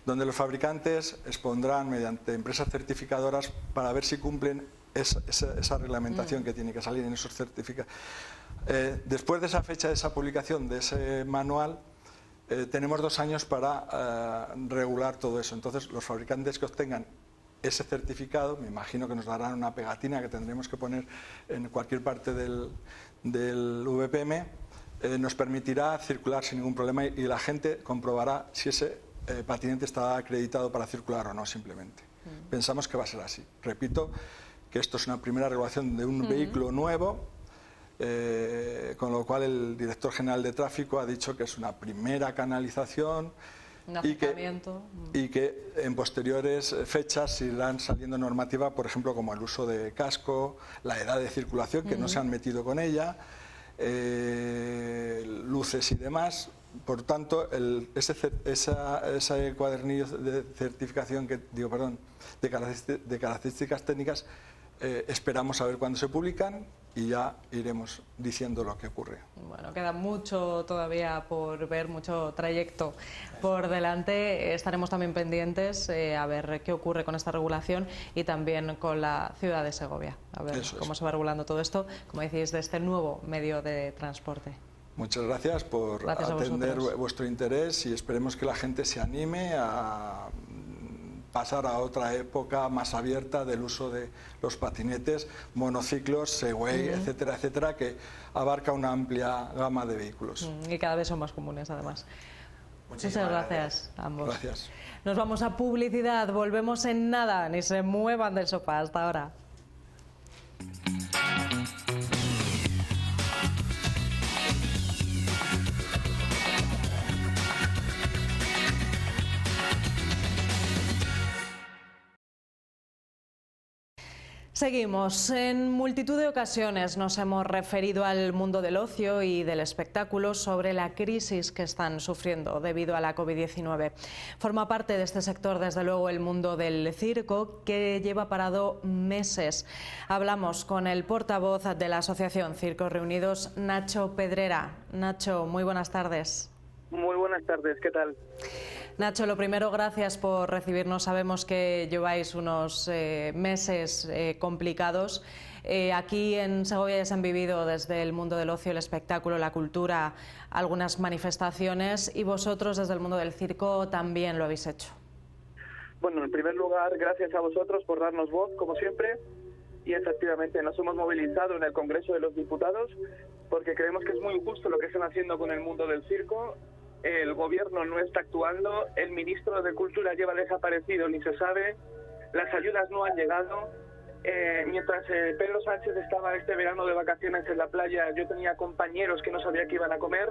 donde los fabricantes expondrán mediante empresas certificadoras para ver si cumplen esa reglamentación que tiene que salir en esos certificados. Después de esa fecha de esa publicación de ese manual, tenemos 2 años para regular todo eso. Entonces, los fabricantes que obtengan ese certificado, me imagino que nos darán una pegatina que tendremos que poner en cualquier parte del VPM, nos permitirá circular sin ningún problema y la gente comprobará si ese patinete está acreditado para circular o no, simplemente. Pensamos que va a ser así. Repito que esto es una primera regulación de un vehículo nuevo, con lo cual el director general de tráfico ha dicho que es una primera canalización y que en posteriores fechas irán saliendo normativa, por ejemplo, como el uso de casco, la edad de circulación, que no se han metido con ella, luces y demás. Por tanto, ese cuadernillo de certificación de características técnicas, esperamos a ver cuándo se publican y ya iremos diciendo lo que ocurre. Bueno, queda mucho todavía por ver, mucho trayecto por delante. Estaremos también pendientes a ver qué ocurre con esta regulación y también con la ciudad de Segovia, a ver cómo se va regulando todo esto, como decís, de este nuevo medio de transporte. Muchas gracias por atender vuestro interés y esperemos que la gente se anime a pasar a otra época más abierta del uso de los patinetes, monociclos, Segway, etcétera, etcétera, que abarca una amplia gama de vehículos. Y cada vez son más comunes, además. Muchas gracias a ambos. Gracias. Nos vamos a publicidad, volvemos en nada, ni se muevan del sofá. Hasta ahora. Seguimos. En multitud de ocasiones nos hemos referido al mundo del ocio y del espectáculo sobre la crisis que están sufriendo debido a la COVID-19. Forma parte de este sector, desde luego, el mundo del circo, que lleva parado meses. Hablamos con el portavoz de la asociación Circos Reunidos, Nacho Pedrera. Nacho, muy buenas tardes. Muy buenas tardes, ¿qué tal? Nacho, lo primero, gracias por recibirnos. Sabemos que lleváis unos meses complicados. Aquí en Segovia ya se han vivido desde el mundo del ocio, el espectáculo, la cultura, algunas manifestaciones, y vosotros desde el mundo del circo también lo habéis hecho. Bueno, en primer lugar, gracias a vosotros por darnos voz, como siempre, y efectivamente nos hemos movilizado en el Congreso de los Diputados porque creemos que es muy injusto lo que están haciendo con el mundo del circo. El gobierno no está actuando, el ministro de Cultura lleva desaparecido, ni se sabe, las ayudas no han llegado. Mientras Pedro Sánchez estaba este verano de vacaciones en la playa, yo tenía compañeros que no sabía qué iban a comer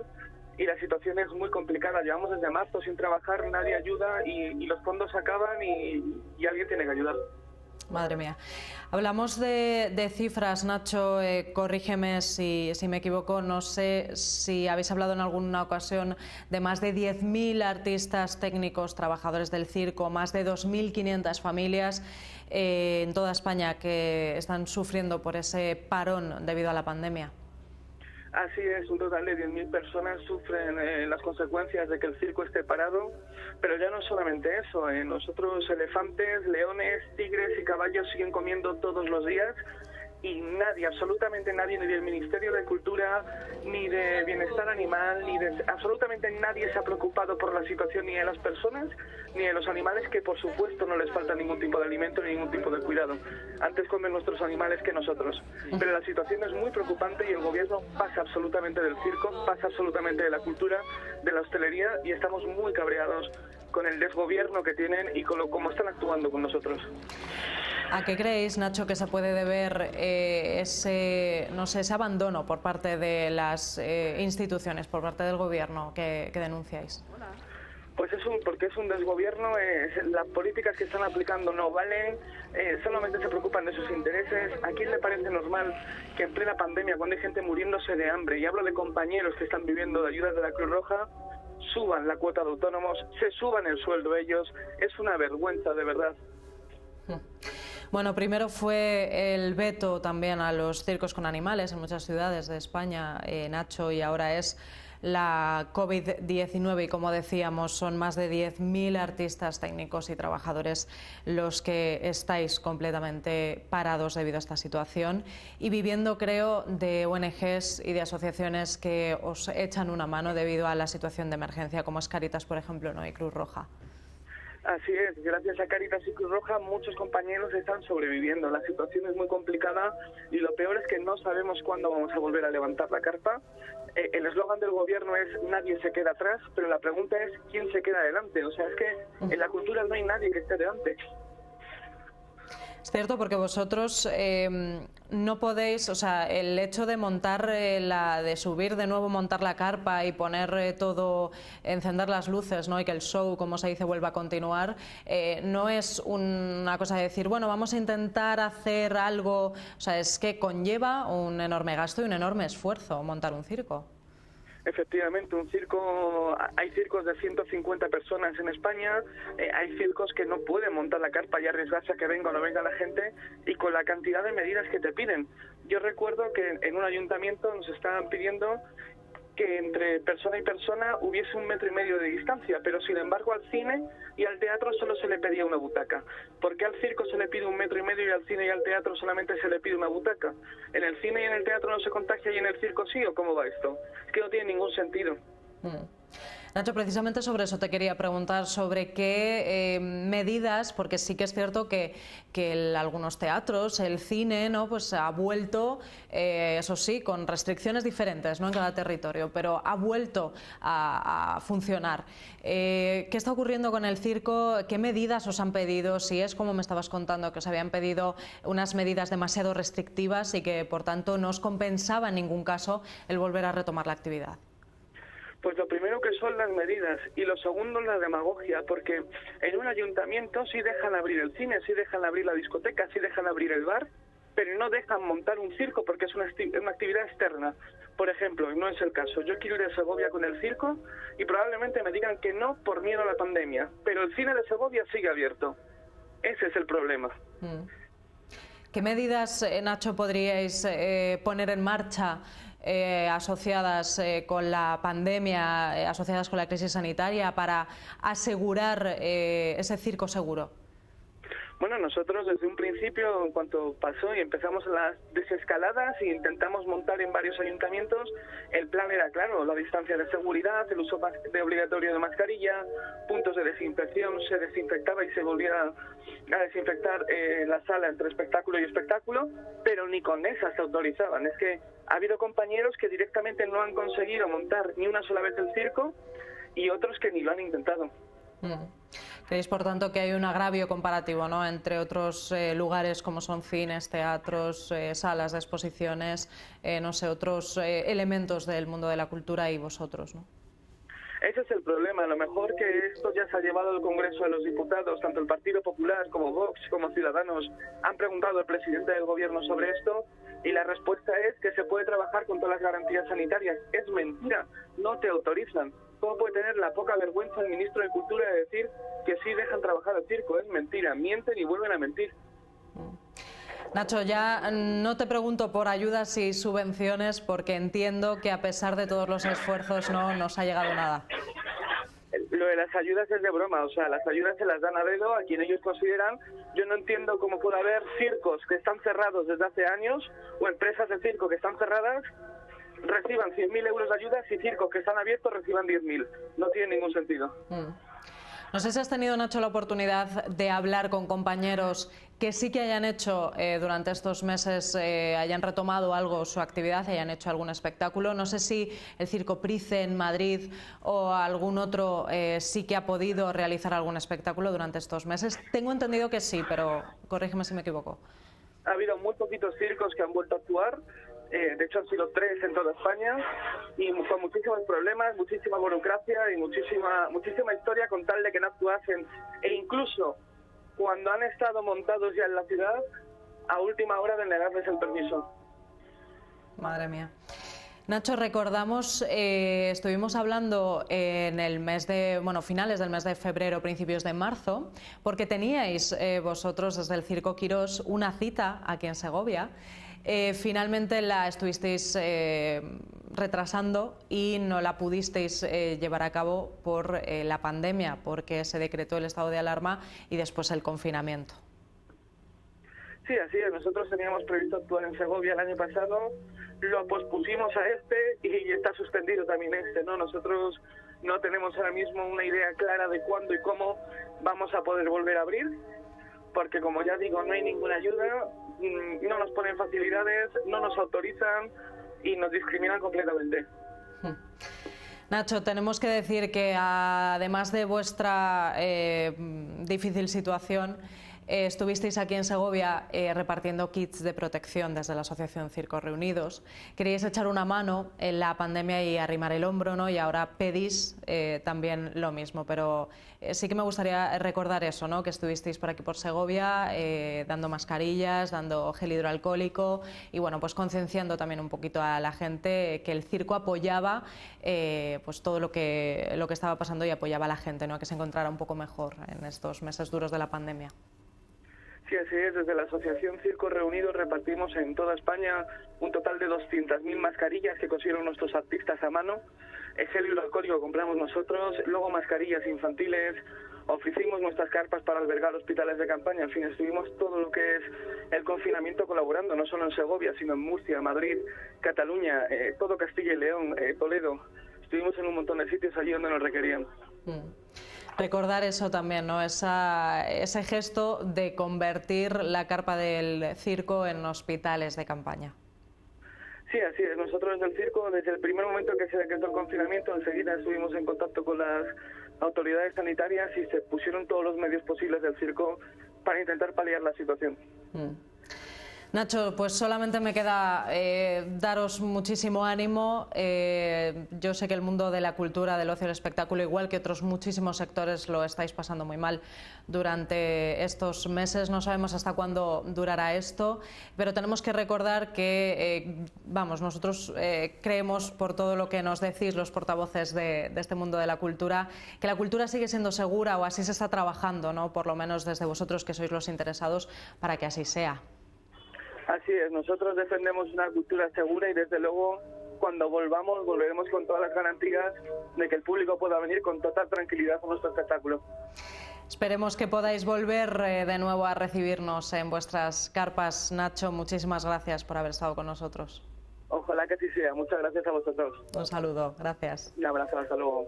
y la situación es muy complicada. Llevamos desde marzo sin trabajar, nadie ayuda y los fondos se acaban y alguien tiene que ayudar. Madre mía. Hablamos de cifras, Nacho, corrígeme si me equivoco, no sé si habéis hablado en alguna ocasión de más de 10.000 artistas, técnicos, trabajadores del circo, más de 2.500 familias en toda España que están sufriendo por ese parón debido a la pandemia. Así es, un total de 10.000 personas sufren las consecuencias de que el circo esté parado, pero ya no es solamente eso, nosotros elefantes, leones, tigres y caballos siguen comiendo todos los días y nadie, absolutamente nadie, ni del Ministerio de Cultura, ni de Bienestar Animal, absolutamente nadie se ha preocupado por la situación ni de las personas ni de los animales, que por supuesto no les falta ningún tipo de alimento ni ningún tipo de cuidado. Antes comen nuestros animales que nosotros. Pero la situación es muy preocupante y el gobierno pasa absolutamente del circo, pasa absolutamente de la cultura, de la hostelería, y estamos muy cabreados con el desgobierno que tienen y con cómo están actuando con nosotros. ¿A qué creéis, Nacho, que se puede deber ese abandono por parte de las instituciones, por parte del gobierno que denunciáis? Pues porque es un desgobierno, las políticas que están aplicando no valen, solamente se preocupan de sus intereses. ¿A quién le parece normal que en plena pandemia, cuando hay gente muriéndose de hambre, y hablo de compañeros que están viviendo de ayudas de la Cruz Roja, suban la cuota de autónomos, se suban el sueldo ellos? Es una vergüenza, de verdad. Bueno, primero fue el veto también a los circos con animales en muchas ciudades de España, Nacho, y ahora es la COVID-19 y, como decíamos, son más de 10.000 artistas, técnicos y trabajadores los que estáis completamente parados debido a esta situación y viviendo, creo, de ONGs y de asociaciones que os echan una mano debido a la situación de emergencia, como es Cáritas, por ejemplo, ¿no? Y Cruz Roja. Así es, gracias a Cáritas y Cruz Roja muchos compañeros están sobreviviendo. La situación es muy complicada y lo peor es que no sabemos cuándo vamos a volver a levantar la carpa. El eslogan del gobierno es nadie se queda atrás, pero la pregunta es quién se queda adelante. O sea, es que en la cultura no hay nadie que esté adelante. Es cierto, porque vosotros no podéis, o sea, el hecho de montar, de subir de nuevo, montar la carpa y poner todo, encender las luces, ¿no? Y que el show, como se dice, vuelva a continuar, no es una cosa de decir, bueno, vamos a intentar hacer algo, o sea, es que conlleva un enorme gasto y un enorme esfuerzo montar un circo. Efectivamente, un circo, hay circos de 150 personas en España, hay circos que no pueden montar la carpa y arriesgarse a que venga o no venga la gente, y con la cantidad de medidas que te piden. Yo recuerdo que en un ayuntamiento nos estaban pidiendo que entre persona y persona hubiese 1,5 metros de distancia, pero sin embargo al cine y al teatro solo se le pedía una butaca. ¿Por qué al circo se le pide 1,5 metros y al cine y al teatro solamente se le pide una butaca? ¿En el cine y en el teatro no se contagia y en el circo sí, o cómo va esto? Es que no tiene ningún sentido. Nacho, precisamente sobre eso te quería preguntar, sobre qué medidas, porque sí que es cierto que algunos teatros, el cine, ¿no? Pues ha vuelto, eso sí, con restricciones diferentes, ¿no? En cada territorio, pero ha vuelto a funcionar. ¿Qué está ocurriendo con el circo? ¿Qué medidas os han pedido? Si es como me estabas contando, que os habían pedido unas medidas demasiado restrictivas y que por tanto no os compensaba en ningún caso el volver a retomar la actividad. Pues lo primero que son las medidas y lo segundo la demagogia, porque en un ayuntamiento sí dejan abrir el cine, sí dejan abrir la discoteca, sí dejan abrir el bar, pero no dejan montar un circo porque es una actividad externa. Por ejemplo, no es el caso, yo quiero ir a Segovia con el circo y probablemente me digan que no por miedo a la pandemia, pero el cine de Segovia sigue abierto. Ese es el problema. ¿Qué medidas, Nacho, podríais poner en marcha asociadas con la pandemia, asociadas con la crisis sanitaria, para asegurar ese circo seguro? Bueno, nosotros desde un principio, en cuanto pasó y empezamos las desescaladas e intentamos montar en varios ayuntamientos, el plan era claro: la distancia de seguridad, el uso obligatorio de mascarilla, puntos de desinfección, se desinfectaba y se volvía a desinfectar la sala entre espectáculo y espectáculo, pero ni con esas se autorizaban. Es que ha habido compañeros que directamente no han conseguido montar ni una sola vez el circo y otros que ni lo han intentado. ¿Creéis, por tanto, que hay un agravio comparativo, ¿no?, entre otros lugares como son cines, teatros, salas de exposiciones, no sé, otros elementos del mundo de la cultura y vosotros, ¿no? Ese es el problema. A lo mejor que esto ya se ha llevado al Congreso de los Diputados, tanto el Partido Popular como Vox como Ciudadanos han preguntado al presidente del Gobierno sobre esto y la respuesta es que se puede trabajar con todas las garantías sanitarias. Es mentira, no te autorizan. ¿Cómo puede tener la poca vergüenza el ministro de Cultura de decir que sí dejan trabajar el circo? Es mentira, mienten y vuelven a mentir. Nacho, ya no te pregunto por ayudas y subvenciones porque entiendo que a pesar de todos los esfuerzos no nos ha llegado nada. Lo de las ayudas es de broma, o sea, las ayudas se las dan a dedo a quien ellos consideran. Yo no entiendo cómo puede haber circos que están cerrados desde hace años o empresas de circo que están cerradas reciban 100.000 euros de ayudas y circos que están abiertos reciban 10.000. No tiene ningún sentido. No sé si has tenido, Nacho, la oportunidad de hablar con compañeros que sí que hayan hecho durante estos meses, hayan retomado algo su actividad, hayan hecho algún espectáculo. No sé si el Circo Price en Madrid o algún otro sí que ha podido realizar algún espectáculo durante estos meses. Tengo entendido que sí, pero corrígeme si me equivoco. Ha habido muy poquitos circos que han vuelto a actuar. De hecho han sido 3 en toda España y con muchísimos problemas, muchísima burocracia y muchísima historia con tal de que no actuasen, e incluso cuando han estado montados ya en la ciudad, a última hora de negarles el permiso. Madre mía. Nacho, recordamos, estuvimos hablando en el mes de, finales del mes de febrero, principios de marzo, porque teníais vosotros desde el Circo Quirós una cita aquí en Segovia. Finalmente la estuvisteis retrasando y no la pudisteis llevar a cabo por la pandemia, porque se decretó el estado de alarma y después el confinamiento. Sí, así es. Nosotros teníamos previsto actuar en Segovia el año pasado, lo pospusimos a y está suspendido también ¿no? Nosotros no tenemos ahora mismo una idea clara de cuándo y cómo vamos a poder volver a abrir, porque como ya digo, no hay ninguna ayuda, no nos ponen facilidades, no nos autorizan y nos discriminan completamente. Nacho, tenemos que decir que además de vuestra difícil situación, estuvisteis aquí en Segovia repartiendo kits de protección desde la Asociación Circos Reunidos. Queríais echar una mano en la pandemia y arrimar el hombro, ¿no? Y ahora pedís también lo mismo, pero sí que me gustaría recordar eso, ¿no? Que estuvisteis por aquí por Segovia dando mascarillas, dando gel hidroalcohólico y bueno, pues concienciando también un poquito a la gente que el circo apoyaba pues todo lo que estaba pasando y apoyaba a la gente, ¿no? Que se encontrara un poco mejor en estos meses duros de la pandemia. Sí, así es. Desde la Asociación Circos Reunidos repartimos en toda España un total de 200.000 mascarillas que consiguieron nuestros artistas a mano. El gel hidroalcohólico compramos nosotros, luego mascarillas infantiles, ofrecimos nuestras carpas para albergar hospitales de campaña. En fin, estuvimos todo lo que es el confinamiento colaborando, no solo en Segovia, sino en Murcia, Madrid, Cataluña, todo Castilla y León, Toledo. Estuvimos en un montón de sitios allí donde nos requerían. Recordar eso también, ¿no? Ese gesto de convertir la carpa del circo en hospitales de campaña. Sí, así es. Nosotros desde el circo, desde el primer momento que se decretó el confinamiento, enseguida estuvimos en contacto con las autoridades sanitarias y se pusieron todos los medios posibles del circo para intentar paliar la situación. Nacho, pues solamente me queda daros muchísimo ánimo. Yo sé que el mundo de la cultura, del ocio y el espectáculo, igual que otros muchísimos sectores, lo estáis pasando muy mal durante estos meses. No sabemos hasta cuándo durará esto, pero tenemos que recordar que, nosotros creemos, por todo lo que nos decís los portavoces de este mundo de la cultura, que la cultura sigue siendo segura, o así se está trabajando, ¿no? Por lo menos desde vosotros, que sois los interesados, para que así sea. Así es, nosotros defendemos una cultura segura y desde luego cuando volveremos con todas las garantías de que el público pueda venir con total tranquilidad a nuestro espectáculo. Esperemos que podáis volver de nuevo a recibirnos en vuestras carpas. Nacho, muchísimas gracias por haber estado con nosotros. Ojalá que así sea. Muchas gracias a vosotros. Un saludo, gracias. Un abrazo, hasta luego.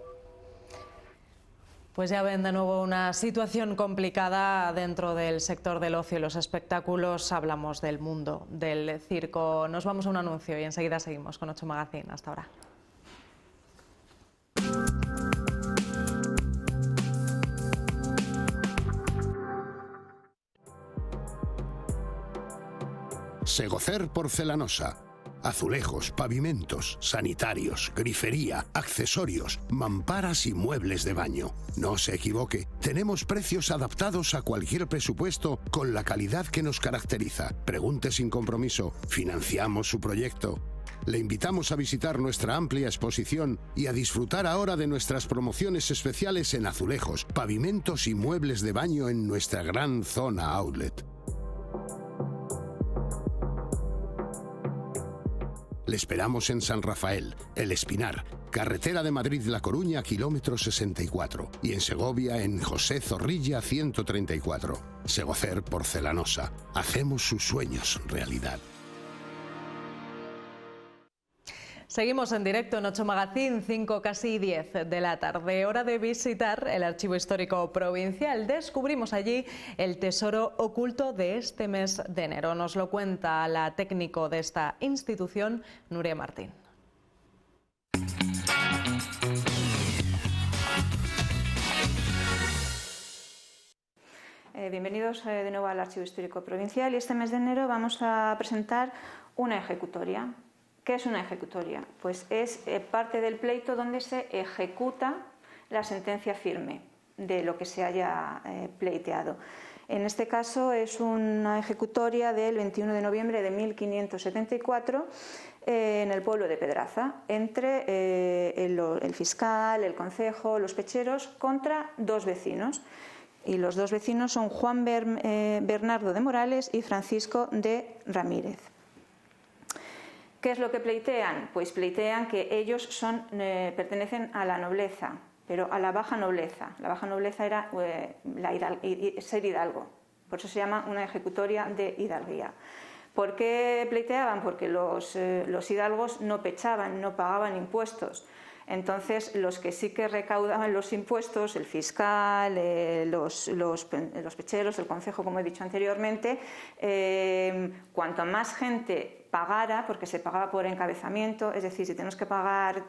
Pues ya ven, de nuevo una situación complicada dentro del sector del ocio y los espectáculos. Hablamos del mundo del circo. Nos vamos a un anuncio y enseguida seguimos con 8 Magazine. Hasta ahora. Segocer Porcelanosa. Azulejos, pavimentos, sanitarios, grifería, accesorios, mamparas y muebles de baño. No se equivoque, tenemos precios adaptados a cualquier presupuesto con la calidad que nos caracteriza. Pregunte sin compromiso, financiamos su proyecto. Le invitamos a visitar nuestra amplia exposición y a disfrutar ahora de nuestras promociones especiales en azulejos, pavimentos y muebles de baño en nuestra gran zona outlet. Le esperamos en San Rafael, El Espinar, carretera de Madrid-La Coruña, kilómetro 64, y en Segovia, en José Zorrilla 134. Segocer Porcelanosa. Hacemos sus sueños realidad. Seguimos en directo en 8 Magazine, 5 casi 10 de la tarde. Hora de visitar el Archivo Histórico Provincial. Descubrimos allí el tesoro oculto de este mes de enero. Nos lo cuenta la técnico de esta institución, Nuria Martín. Bienvenidos de nuevo al Archivo Histórico Provincial, y este mes de enero vamos a presentar una ejecutoria. ¿Qué es una ejecutoria? Pues es parte del pleito donde se ejecuta la sentencia firme de lo que se haya pleiteado. En este caso es una ejecutoria del 21 de noviembre de 1574 en el pueblo de Pedraza, entre el fiscal, el concejo, los pecheros, contra dos vecinos. Y los dos vecinos son Juan Bernardo de Morales y Francisco de Ramírez. ¿Qué es lo que pleitean? Pues pleitean que ellos pertenecen a la nobleza, pero a la baja nobleza. La baja nobleza era ser hidalgo, por eso se llama una ejecutoria de hidalguía. ¿Por qué pleiteaban? Porque los hidalgos no pechaban, no pagaban impuestos. Entonces, los que sí que recaudaban los impuestos, el fiscal, los pecheros, el concejo, como he dicho anteriormente, cuanto más gente pagara, porque se pagaba por encabezamiento, es decir, si tenemos que pagar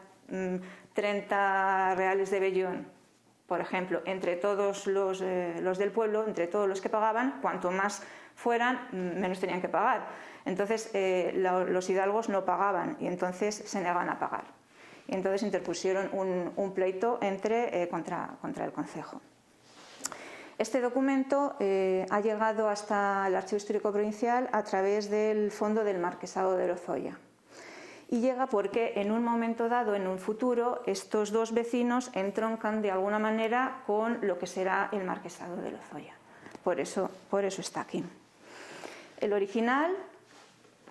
30 reales de vellón, por ejemplo, entre todos los del pueblo, entre todos los que pagaban, cuanto más fueran, menos tenían que pagar. Entonces, los hidalgos no pagaban y entonces se negaban a pagar. Y entonces interpusieron un pleito contra el concejo. Este documento ha llegado hasta el Archivo Histórico Provincial a través del Fondo del Marquesado de Lozoya. Y llega porque en un momento dado, en un futuro, estos dos vecinos entroncan de alguna manera con lo que será el Marquesado de Lozoya. Por eso está aquí. El original,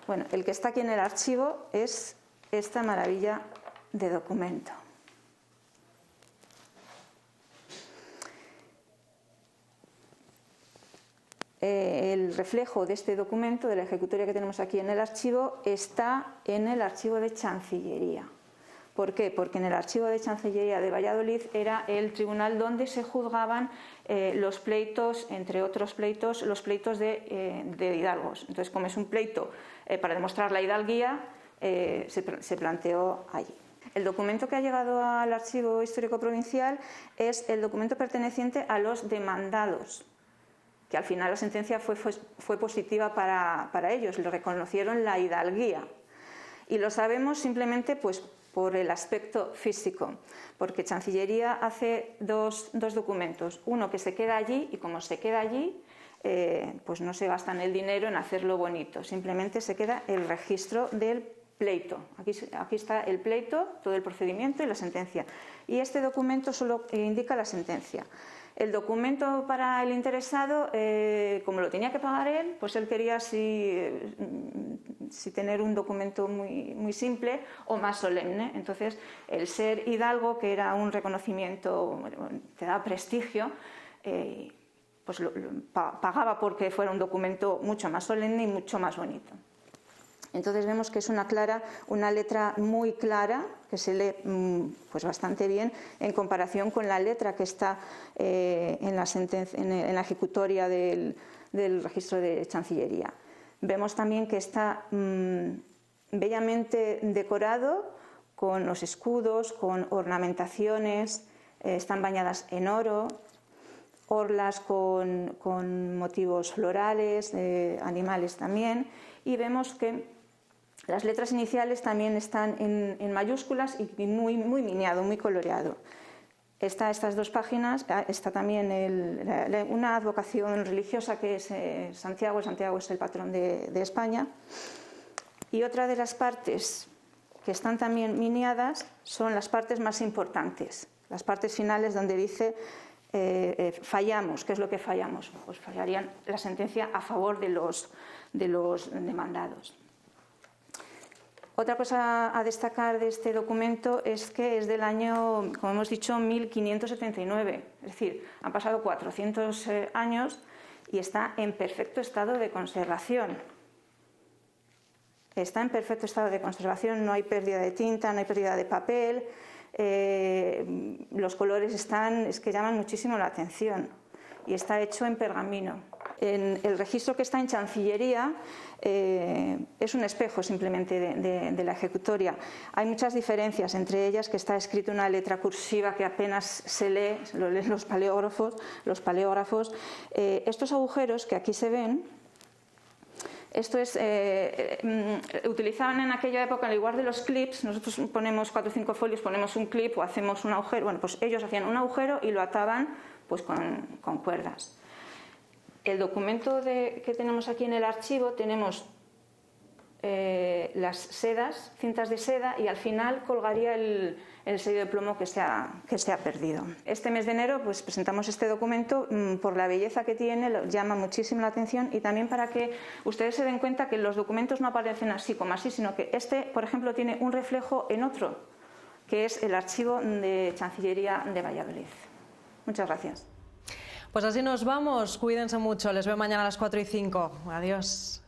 bueno, el que está aquí en el archivo es esta maravilla de documento. El reflejo de este documento, de la ejecutoria que tenemos aquí en el archivo, está en el archivo de Chancillería. ¿Por qué? Porque en el archivo de Chancillería de Valladolid era el tribunal donde se juzgaban los pleitos, entre otros pleitos, los pleitos de hidalgos. Entonces, como es un pleito para demostrar la hidalguía, se planteó allí. El documento que ha llegado al Archivo Histórico Provincial es el documento perteneciente a los demandados. que al final la sentencia fue positiva para ellos, le reconocieron la hidalguía. Y lo sabemos simplemente pues, por el aspecto físico, porque Chancillería hace dos documentos, uno que se queda allí y como se queda allí, pues no se gastan el dinero en hacerlo bonito, simplemente se queda el registro del pleito. Aquí está el pleito, todo el procedimiento y la sentencia. Y este documento solo indica la sentencia. El documento para el interesado, como lo tenía que pagar él, pues él quería si tener un documento muy simple o más solemne. Entonces, el ser hidalgo, que era un reconocimiento, te da prestigio, pues pagaba porque fuera un documento mucho más solemne y mucho más bonito. Entonces vemos que es una letra muy clara, que se lee pues bastante bien en comparación con la letra que está en la ejecutoria del registro de Chancillería. Vemos también que está bellamente decorado con los escudos, con ornamentaciones, están bañadas en oro, orlas con motivos florales, animales también, y vemos que las letras iniciales también están en mayúsculas y muy miniado, muy coloreado. Estas dos páginas, está también una advocación religiosa que es Santiago. Santiago es el patrón de España. Y otra de las partes que están también miniadas son las partes más importantes, las partes finales donde dice fallamos. ¿Qué es lo que fallamos? Pues fallarían la sentencia a favor de los demandados. Otra cosa a destacar de este documento es que es del año, como hemos dicho, 1579. Es decir, han pasado 400 años y está en perfecto estado de conservación. Está en perfecto estado de conservación, no hay pérdida de tinta, no hay pérdida de papel. Los colores es que llaman muchísimo la atención y está hecho en pergamino. El registro que está en Chancillería es un espejo simplemente de la ejecutoria. Hay muchas diferencias, entre ellas que está escrito una letra cursiva que apenas se lee, lo leen los paleógrafos. Estos agujeros que aquí se ven, esto es, utilizaban en aquella época, en lugar de los clips, nosotros ponemos 4 o 5 folios, ponemos un clip o hacemos un agujero. Bueno, pues ellos hacían un agujero y lo ataban pues con cuerdas. El documento que tenemos aquí en el archivo, tenemos las sedas, cintas de seda, y al final colgaría el sello de plomo que se ha perdido. Este mes de enero pues presentamos este documento por la belleza que tiene, llama muchísimo la atención, y también para que ustedes se den cuenta que los documentos no aparecen así como así, sino que este, por ejemplo, tiene un reflejo en otro, que es el archivo de Chancillería de Valladolid. Muchas gracias. Pues así nos vamos, cuídense mucho, les veo mañana a las 4:05. Adiós.